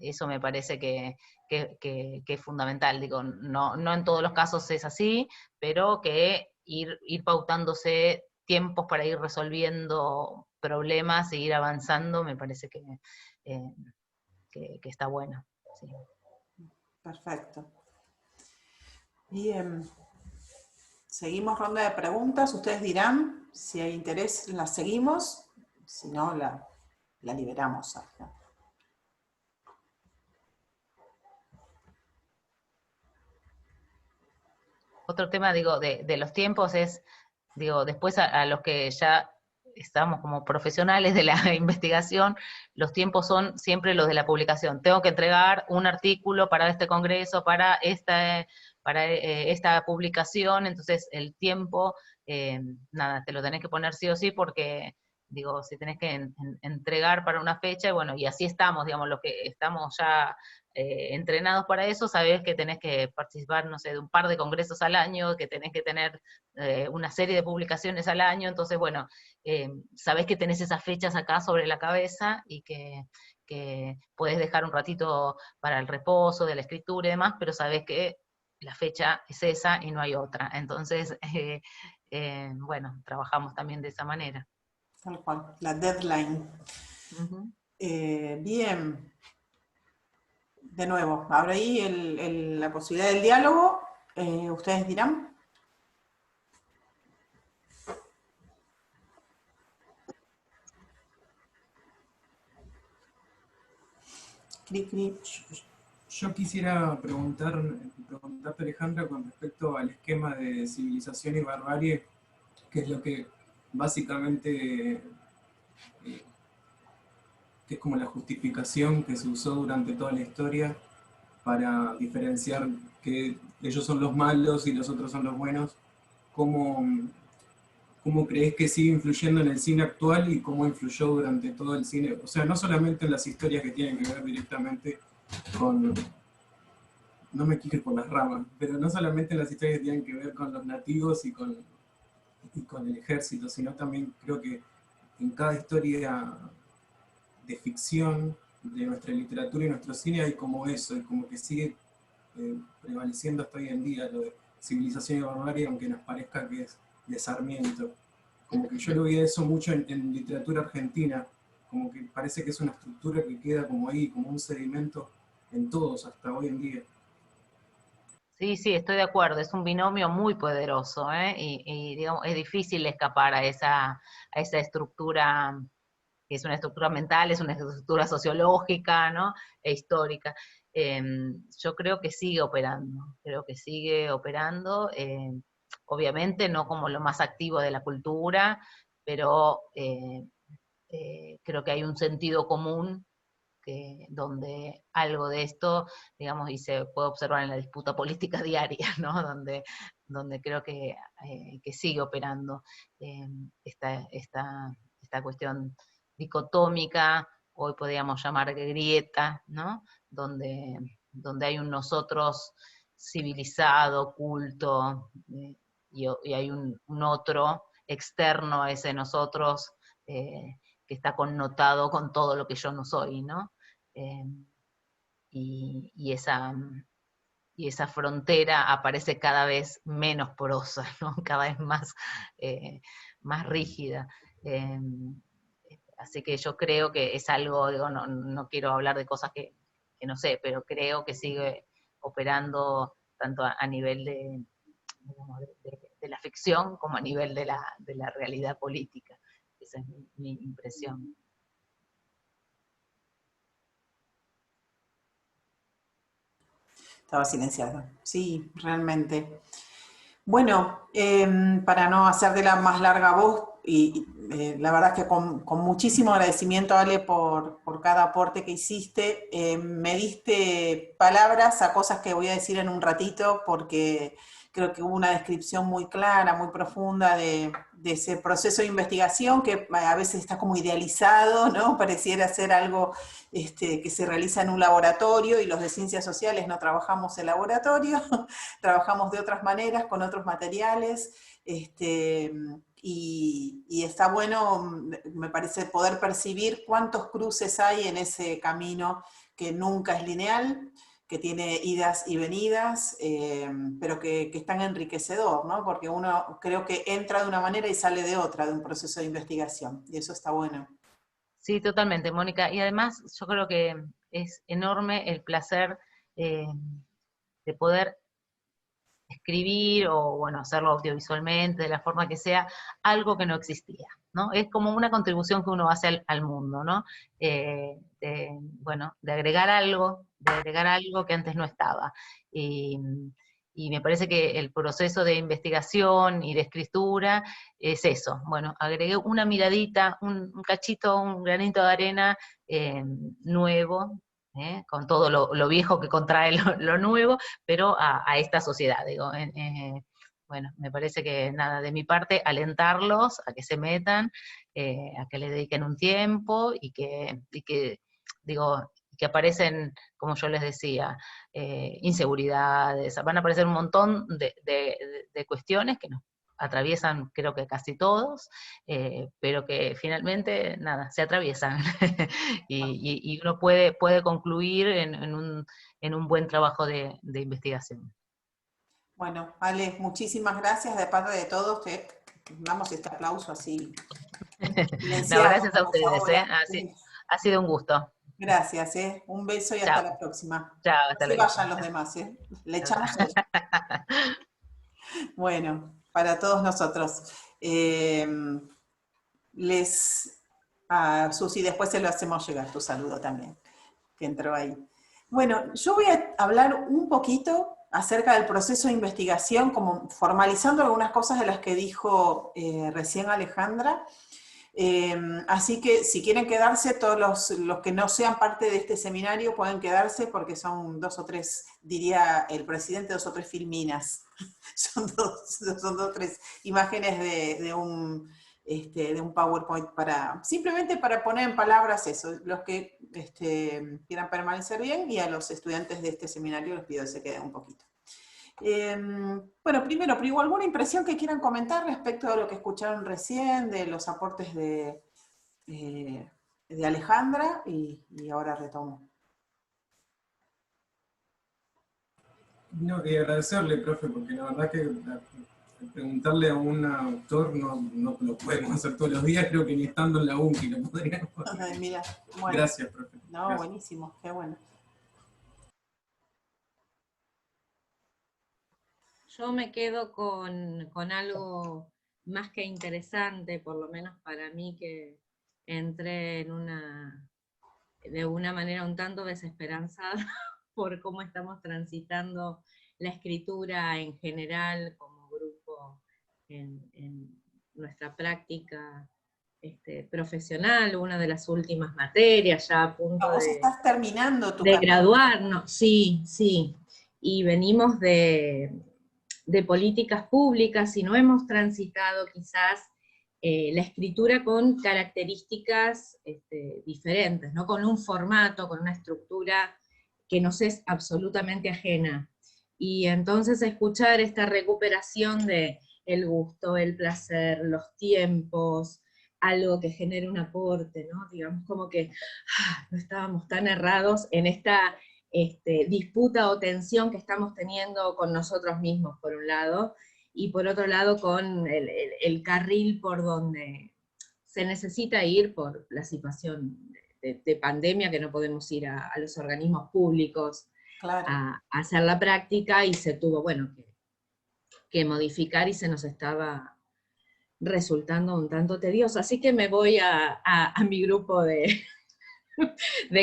Eso me parece que es fundamental. Digo, no en todos los casos es así, pero que ir pautándose tiempos para ir resolviendo problemas e ir avanzando, me parece que está bueno. Sí. Perfecto. Bien. Seguimos ronda de preguntas. Ustedes dirán si hay interés, las seguimos. Si no, la liberamos. Otro tema, digo, de los tiempos es, digo, después a los que ya estamos como profesionales de la investigación, los tiempos son siempre los de la publicación. Tengo que entregar un artículo para este congreso, para esta publicación, entonces el tiempo, nada, te lo tenés que poner sí o sí, porque, digo, si tenés que entregar para una fecha, y bueno, y así estamos, digamos, los que estamos ya entrenados para eso, sabés que tenés que participar, no sé, de un par de congresos al año, que tenés que tener una serie de publicaciones al año, entonces, bueno, sabés que tenés esas fechas acá sobre la cabeza y que podés dejar un ratito para el reposo de la escritura y demás, pero sabés que la fecha es esa y no hay otra. Entonces, bueno, trabajamos también de esa manera. Tal cual, la deadline. Uh-huh. Bien. De nuevo, abre ahí la posibilidad del diálogo. Ustedes dirán. Yo quisiera preguntarte, Alejandra, con respecto al esquema de civilización y barbarie, que es lo que básicamente, que es como la justificación que se usó durante toda la historia para diferenciar que ellos son los malos y los otros son los buenos. ¿Cómo cómo crees que sigue influyendo en el cine actual y cómo influyó durante todo el cine. O sea, no solamente en las historias que tienen que ver directamente con, no me quiero ir por las ramas, pero no solamente en las historias que tienen que ver con los nativos y con el ejército, sino también creo que en cada historia de ficción de nuestra literatura y nuestro cine hay como eso, y como que sigue prevaleciendo hasta hoy en día lo de civilización y barbarie, aunque nos parezca que es de Sarmiento. Como que yo lo vi eso mucho en literatura argentina, como que parece que es una estructura que queda como ahí, como un sedimento en todos hasta hoy en día. Sí, sí, estoy de acuerdo, es un binomio muy poderoso, ¿eh? Y, digamos, es difícil escapar a esa estructura, que es una estructura mental, es una estructura sociológica, ¿no? E histórica. Yo creo que sigue operando, obviamente no como lo más activo de la cultura, pero creo que hay un sentido común donde algo de esto, digamos, y se puede observar en la disputa política diaria, ¿no? Donde creo que sigue operando esta cuestión dicotómica, hoy podríamos llamar grieta, ¿no? Donde hay un nosotros civilizado, culto, y hay un otro externo a ese nosotros que está connotado con todo lo que yo no soy, ¿no? Y esa frontera aparece cada vez menos porosa, ¿no? Cada vez más rígida. Así que yo creo que es algo, digo, no quiero hablar de cosas que no sé, pero creo que sigue operando tanto a nivel digamos, de la ficción como a nivel de la realidad política. Esa es mi impresión. Estaba silenciado. Sí, realmente. Bueno, para no hacer de la más larga voz, y la verdad es que con muchísimo agradecimiento, Ale, por cada aporte que hiciste. Me diste palabras a cosas que voy a decir en un ratito, porque creo que hubo una descripción muy clara, muy profunda de ese proceso de investigación que a veces está como idealizado, ¿no? Pareciera ser algo que se realiza en un laboratorio, y los de ciencias sociales no trabajamos en laboratorio, trabajamos de otras maneras, con otros materiales, y está bueno, me parece, poder percibir cuántos cruces hay en ese camino que nunca es lineal, que tiene idas y venidas, pero que es tan enriquecedor, ¿no? Porque uno creo que entra de una manera y sale de otra, de un proceso de investigación, y eso está bueno. Sí, totalmente, Mónica. Y además yo creo que es enorme el placer de poder escribir o, bueno, hacerlo audiovisualmente, de la forma que sea, algo que no existía, ¿no? Es como una contribución que uno hace al mundo, ¿no? Bueno, de agregar algo que antes no estaba. Y me parece que el proceso de investigación y de escritura es eso. Bueno, agregué una miradita, un cachito, un granito de arena nuevo, con todo lo viejo que contrae lo nuevo, pero a esta sociedad, digo. Bueno, me parece que nada, de mi parte, alentarlos a que se metan, a que le dediquen un tiempo, y que digo, que aparecen, como yo les decía, inseguridades, van a aparecer un montón de cuestiones que nos atraviesan, creo que casi todos, pero que finalmente, nada, se atraviesan, y uno puede concluir en un buen trabajo de investigación. Bueno, Ale, muchísimas gracias de parte de todos, te damos este aplauso así. No, gracias a ustedes, ha sido un gusto. Gracias, un beso y hasta la próxima. Chao, hasta luego. No se vayan los demás, le echamos el... Bueno, para todos nosotros. A Susi después se lo hacemos llegar, tu saludo también, que entró ahí. Bueno, yo voy a hablar un poquito acerca del proceso de investigación, como formalizando algunas cosas de las que dijo recién Alejandra. Así que si quieren quedarse, todos los que no sean parte de este seminario pueden quedarse porque son 2 o 3, diría el presidente, 2 o 3 filminas. son dos o 3 imágenes de un PowerPoint simplemente para poner en palabras eso, los que quieran permanecer bien, y a los estudiantes de este seminario les pido que se queden un poquito. Bueno, primero, Privo, ¿alguna impresión que quieran comentar respecto a lo que escucharon recién, de los aportes de Alejandra? Y ahora retomo. No, agradecerle, profe, porque la verdad que preguntarle a un autor no lo podemos hacer todos los días, creo que ni estando en la UNCI lo podríamos hacer. Ay, mira, bueno. Gracias, profe. No, gracias. buenísimo, qué bueno. Yo me quedo con algo más que interesante, por lo menos para mí, que entré de una manera un tanto desesperanzada por cómo estamos transitando la escritura en general como grupo en nuestra práctica profesional, una de las últimas materias, ya a punto ¿Vos estás terminando tu de carrera? graduarnos? Sí, sí. Y venimos de políticas públicas y no hemos transitado quizás la escritura con características diferentes, ¿no? Con un formato, con una estructura que nos es absolutamente ajena. Y entonces escuchar esta recuperación de el gusto, el placer, los tiempos, algo que genere un aporte, ¿no? Digamos como que no estábamos tan errados en esta disputa o tensión que estamos teniendo con nosotros mismos, por un lado, y por otro lado con el carril por donde se necesita ir por la situación de pandemia, que no podemos ir a los organismos públicos Claro. a hacer la práctica, y se tuvo, bueno, que modificar, y se nos estaba resultando un tanto tedioso. Así que me voy a mi grupo de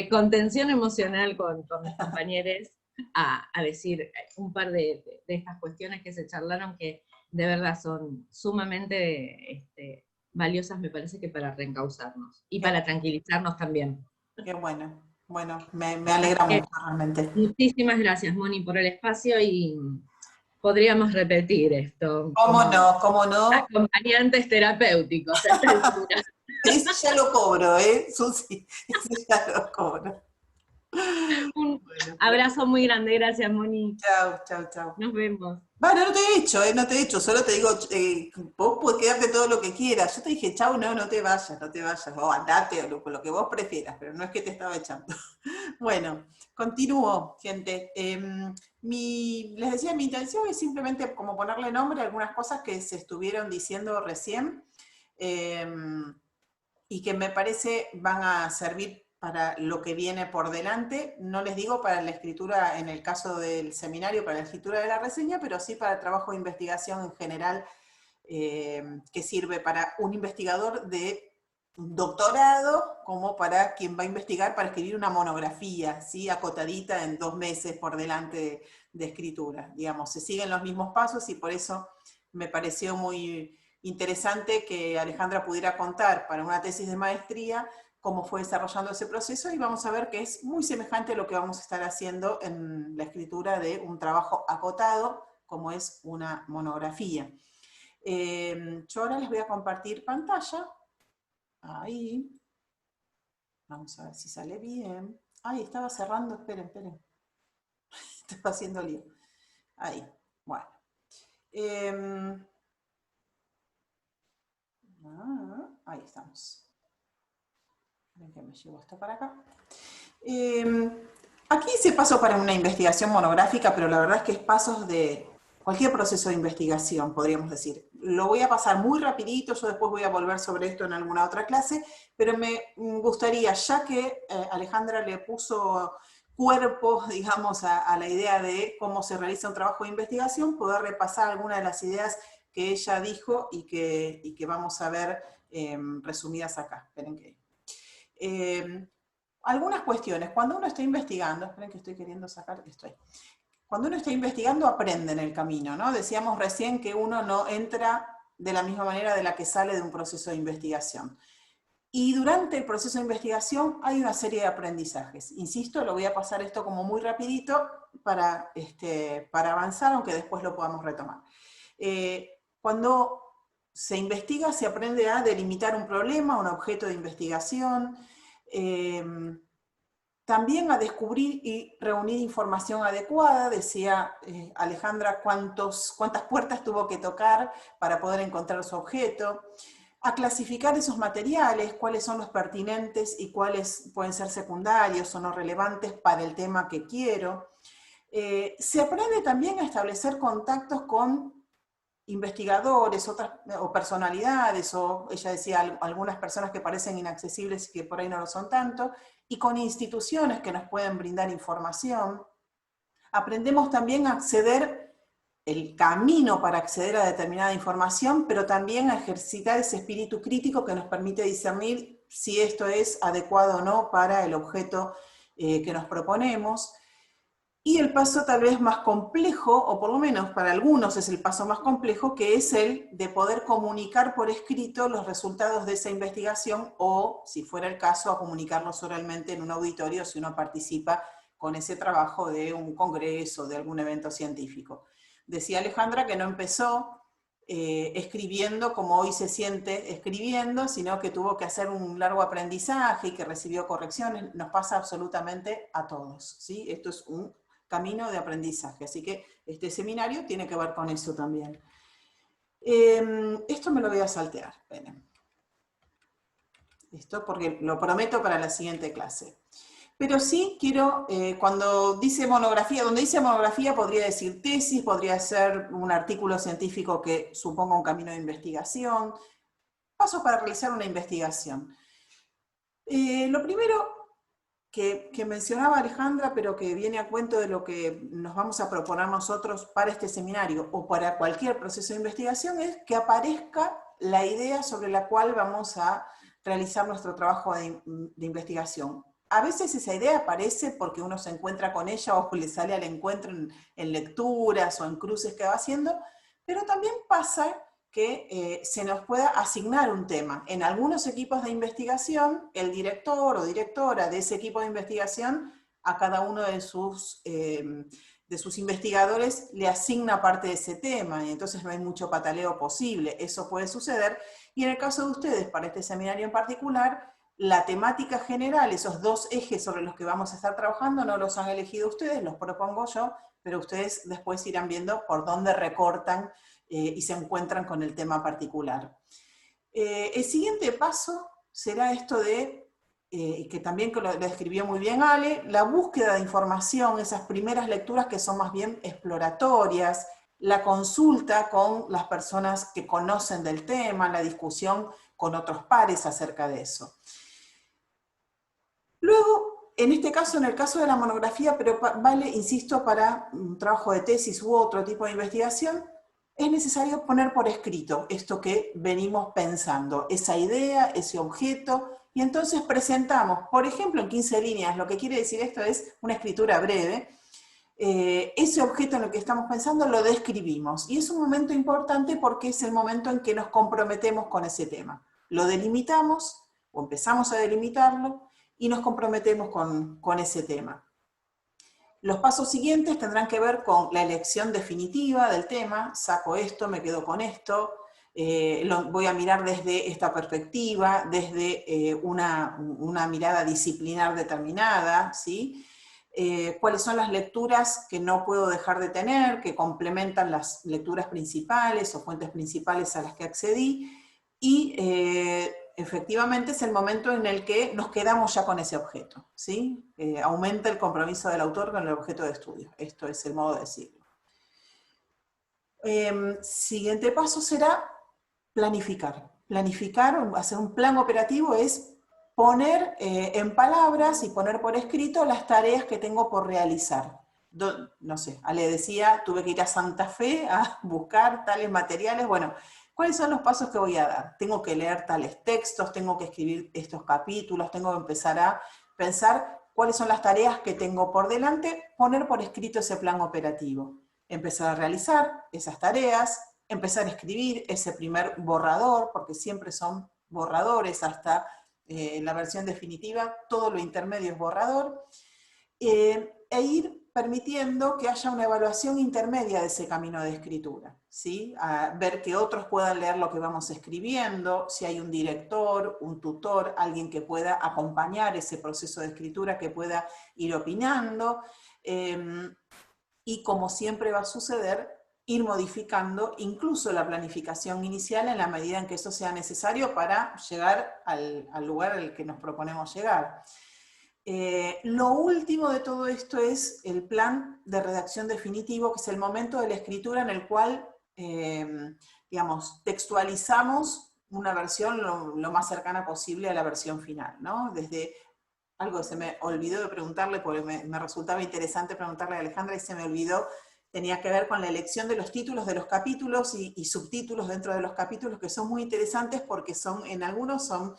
contención emocional con mis compañeros a decir un par de estas cuestiones que se charlaron, que de verdad son sumamente valiosas, me parece, que para reencauzarnos y para tranquilizarnos también. Qué bueno. Bueno, me alegra mucho, realmente. Muchísimas gracias, Moni, por el espacio, y podríamos repetir esto. ¿Cómo no? ¿Cómo no? Acompañantes terapéuticos a esta altura. Eso ya lo cobro, Susi? Eso ya lo cobro. Un abrazo muy grande, gracias, Moni. Chao, chao, chao. Nos vemos. Bueno, no te he dicho, solo te digo, vos podés quedarte todo lo que quieras. Yo te dije, chau, no te vayas, o andate, o lo que vos prefieras, pero no es que te estaba echando. Bueno, continúo, gente. Les decía, mi intención es simplemente como ponerle nombre a algunas cosas que se estuvieron diciendo recién, y que me parece van a servir para lo que viene por delante. No les digo para la escritura, en el caso del seminario, para la escritura de la reseña, pero sí para el trabajo de investigación en general, que sirve para un investigador de doctorado, como para quien va a investigar para escribir una monografía, ¿sí? Acotadita en 2 meses por delante de escritura. Digamos, se siguen los mismos pasos, y por eso me pareció muy interesante que Alejandra pudiera contar para una tesis de maestría cómo fue desarrollando ese proceso, y vamos a ver que es muy semejante a lo que vamos a estar haciendo en la escritura de un trabajo acotado, como es una monografía. Yo ahora les voy a compartir pantalla. Ahí. Vamos a ver si sale bien. Ay, estaba cerrando, esperen. Estaba haciendo lío. Ahí, bueno. Ahí estamos. Que me llevo esto para acá. Aquí hice paso para una investigación monográfica, pero la verdad es que es pasos de cualquier proceso de investigación, podríamos decir. Lo voy a pasar muy rapidito, yo después voy a volver sobre esto en alguna otra clase, pero me gustaría, ya que Alejandra le puso cuerpo, digamos, a la idea de cómo se realiza un trabajo de investigación, poder repasar algunas de las ideas que ella dijo y que vamos a ver resumidas acá. Esperen que... algunas cuestiones. Cuando uno está investigando, esperen que estoy queriendo sacar, cuando uno está investigando aprende en el camino, ¿no? Decíamos recién que uno no entra de la misma manera de la que sale de un proceso de investigación. Y durante el proceso de investigación hay una serie de aprendizajes. Insisto, lo voy a pasar esto como muy rapidito para avanzar, aunque después lo podamos retomar. Cuando se investiga, se aprende a delimitar un problema, un objeto de investigación, también a descubrir y reunir información adecuada. Decía Alejandra cuántas puertas tuvo que tocar para poder encontrar su objeto, a clasificar esos materiales, cuáles son los pertinentes y cuáles pueden ser secundarios o no relevantes para el tema que quiero. Se aprende también a establecer contactos con investigadores, o personalidades, o ella decía algunas personas que parecen inaccesibles y que por ahí no lo son tanto, y con instituciones que nos pueden brindar información. Aprendemos también a acceder, el camino para acceder a determinada información, pero también a ejercitar ese espíritu crítico que nos permite discernir si esto es adecuado o no para el objeto que nos proponemos. Y el paso tal vez más complejo, o por lo menos para algunos es el paso más complejo, que es el de poder comunicar por escrito los resultados de esa investigación, o, si fuera el caso, a comunicarlos oralmente en un auditorio si uno participa con ese trabajo de un congreso, de algún evento científico. Decía Alejandra que no empezó escribiendo como hoy se siente escribiendo, sino que tuvo que hacer un largo aprendizaje y que recibió correcciones. Nos pasa absolutamente a todos, ¿sí? Esto es un camino de aprendizaje, así que este seminario tiene que ver con eso también. Esto me lo voy a saltear, esperen. Esto porque lo prometo para la siguiente clase. Pero sí quiero, cuando dice monografía, donde dice monografía podría decir tesis, podría ser un artículo científico que suponga un camino de investigación, pasos para realizar una investigación. Lo primero que mencionaba Alejandra, pero que viene a cuento de lo que nos vamos a proponer nosotros para este seminario, o para cualquier proceso de investigación, es que aparezca la idea sobre la cual vamos a realizar nuestro trabajo de investigación. A veces esa idea aparece porque uno se encuentra con ella o le sale al encuentro en lecturas o en cruces que va haciendo, pero también pasa que se nos pueda asignar un tema. En algunos equipos de investigación, el director o directora de ese equipo de investigación a cada uno de sus investigadores le asigna parte de ese tema, y entonces no hay mucho pataleo posible. Eso puede suceder, y en el caso de ustedes, para este seminario en particular, la temática general, esos dos ejes sobre los que vamos a estar trabajando, no los han elegido ustedes, los propongo yo, pero ustedes después irán viendo por dónde recortan y se encuentran con el tema particular. El siguiente paso será esto de, que también lo describió muy bien Ale, la búsqueda de información, esas primeras lecturas que son más bien exploratorias, la consulta con las personas que conocen del tema, la discusión con otros pares acerca de eso. Luego, en este caso, en el caso de la monografía, pero vale, insisto, para un trabajo de tesis u otro tipo de investigación, es necesario poner por escrito esto que venimos pensando, esa idea, ese objeto, y entonces presentamos, por ejemplo, en 15 líneas, lo que quiere decir esto es una escritura breve, ese objeto en el que estamos pensando lo describimos, y es un momento importante porque es el momento en que nos comprometemos con ese tema. Lo delimitamos, o empezamos a delimitarlo, y nos comprometemos con ese tema. Los pasos siguientes tendrán que ver con la elección definitiva del tema, saco esto, me quedo con esto, lo voy a mirar desde esta perspectiva, desde una mirada disciplinar determinada, ¿sí? Cuáles son las lecturas que no puedo dejar de tener, que complementan las lecturas principales o fuentes principales a las que accedí, y efectivamente es el momento en el que nos quedamos ya con ese objeto, ¿sí? Aumenta el compromiso del autor con el objeto de estudio. Esto es el modo de decirlo. Siguiente paso será planificar. Planificar, hacer un plan operativo es poner en palabras y poner por escrito las tareas que tengo por realizar. No sé, Ale decía, tuve que ir a Santa Fe a buscar tales materiales, bueno, ¿cuáles son los pasos que voy a dar? Tengo que leer tales textos, tengo que escribir estos capítulos, tengo que empezar a pensar cuáles son las tareas que tengo por delante, poner por escrito ese plan operativo. Empezar a realizar esas tareas, empezar a escribir ese primer borrador, porque siempre son borradores hasta en la versión definitiva, todo lo intermedio es borrador, e ir permitiendo que haya una evaluación intermedia de ese camino de escritura, ¿sí? A ver que otros puedan leer lo que vamos escribiendo, si hay un director, un tutor, alguien que pueda acompañar ese proceso de escritura, que pueda ir opinando, y como siempre va a suceder, ir modificando incluso la planificación inicial en la medida en que eso sea necesario para llegar al lugar al que nos proponemos llegar. Lo último de todo esto es el plan de redacción definitivo, que es el momento de la escritura en el cual, digamos, textualizamos una versión lo más cercana posible a la versión final, ¿no? Desde algo que se me olvidó de preguntarle, porque me resultaba interesante preguntarle a Alejandra y se me olvidó, tenía que ver con la elección de los títulos de los capítulos y subtítulos dentro de los capítulos, que son muy interesantes porque en algunos son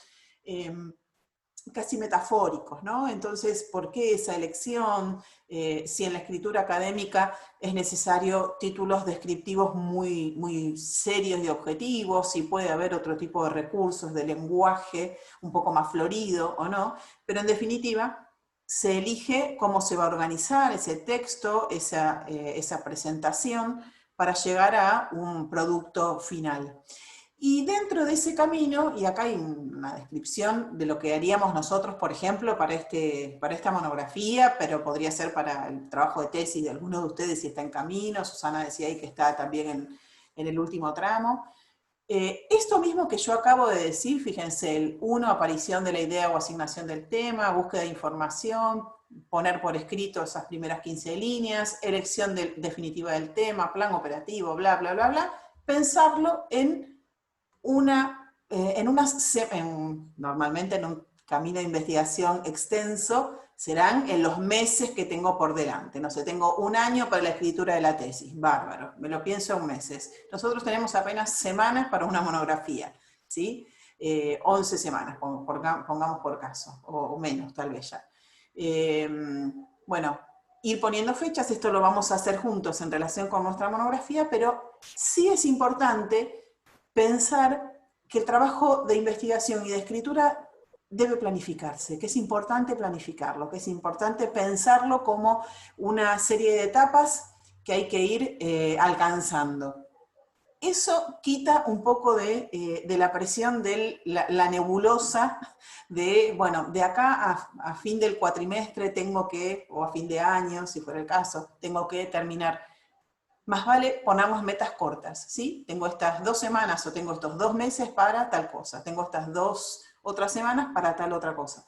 casi metafóricos, ¿no? Entonces, ¿por qué esa elección? Si en la escritura académica es necesario títulos descriptivos muy, muy serios y objetivos, si puede haber otro tipo de recursos de lenguaje un poco más florido o no, pero en definitiva se elige cómo se va a organizar ese texto, esa presentación, para llegar a un producto final. Y dentro de ese camino, y acá hay una descripción de lo que haríamos nosotros, por ejemplo, para esta monografía, pero podría ser para el trabajo de tesis de alguno de ustedes si está en camino. Susana decía ahí que está también en el último tramo. Esto mismo que yo acabo de decir, fíjense, el 1, aparición de la idea o asignación del tema, búsqueda de información, poner por escrito esas primeras 15 líneas, elección definitiva del tema, plan operativo, bla, bla, bla, bla, pensarlo normalmente en un camino de investigación extenso, serán en los meses que tengo por delante. No sé, tengo un año para la escritura de la tesis, bárbaro, me lo pienso en meses. Nosotros tenemos apenas semanas para una monografía, ¿sí? 11 semanas, pongamos por caso, o menos tal vez ya. Bueno, ir poniendo fechas, esto lo vamos a hacer juntos en relación con nuestra monografía, pero sí es importante pensar que el trabajo de investigación y de escritura debe planificarse, que es importante planificarlo, que es importante pensarlo como una serie de etapas que hay que ir alcanzando. Eso quita un poco de la presión de la nebulosa de, bueno, de acá a fin del cuatrimestre tengo que, o a fin de año, si fuera el caso, tengo que terminar. Más vale ponamos metas cortas, ¿sí? Tengo estas 2 semanas o tengo estos 2 meses para tal cosa, tengo estas 2 otras semanas para tal otra cosa.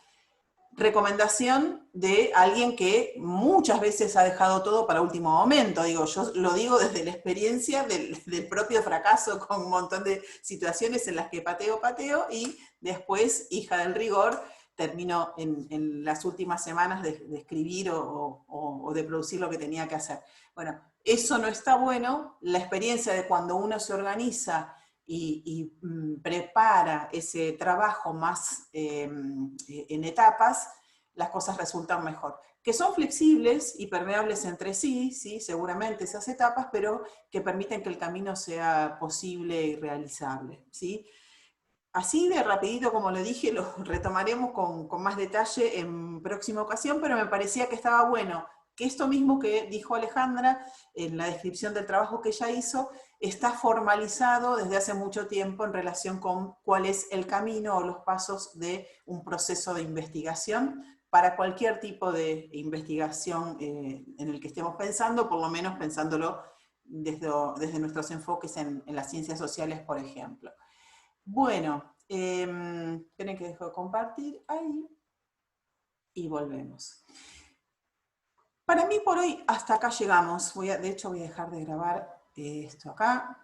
Recomendación de alguien que muchas veces ha dejado todo para último momento, digo, yo lo digo desde la experiencia del propio fracaso, con un montón de situaciones en las que pateo y después, hija del rigor, termino en las últimas semanas de escribir o de producir lo que tenía que hacer. Bueno, eso no está bueno. La experiencia de cuando uno se organiza y prepara ese trabajo más en etapas, las cosas resultan mejor. Que son flexibles y permeables entre sí, ¿sí? Seguramente esas etapas, pero que permiten que el camino sea posible y realizable, ¿sí? Así de rapidito, como lo dije, lo retomaremos con más detalle en próxima ocasión, pero me parecía que estaba bueno que esto mismo que dijo Alejandra en la descripción del trabajo que ella hizo, está formalizado desde hace mucho tiempo en relación con cuál es el camino o los pasos de un proceso de investigación para cualquier tipo de investigación en el que estemos pensando, por lo menos pensándolo desde nuestros enfoques en las ciencias sociales, por ejemplo. Bueno, esperen que dejo de compartir ahí y volvemos. Para mí por hoy hasta acá llegamos. De hecho voy a dejar de grabar esto acá.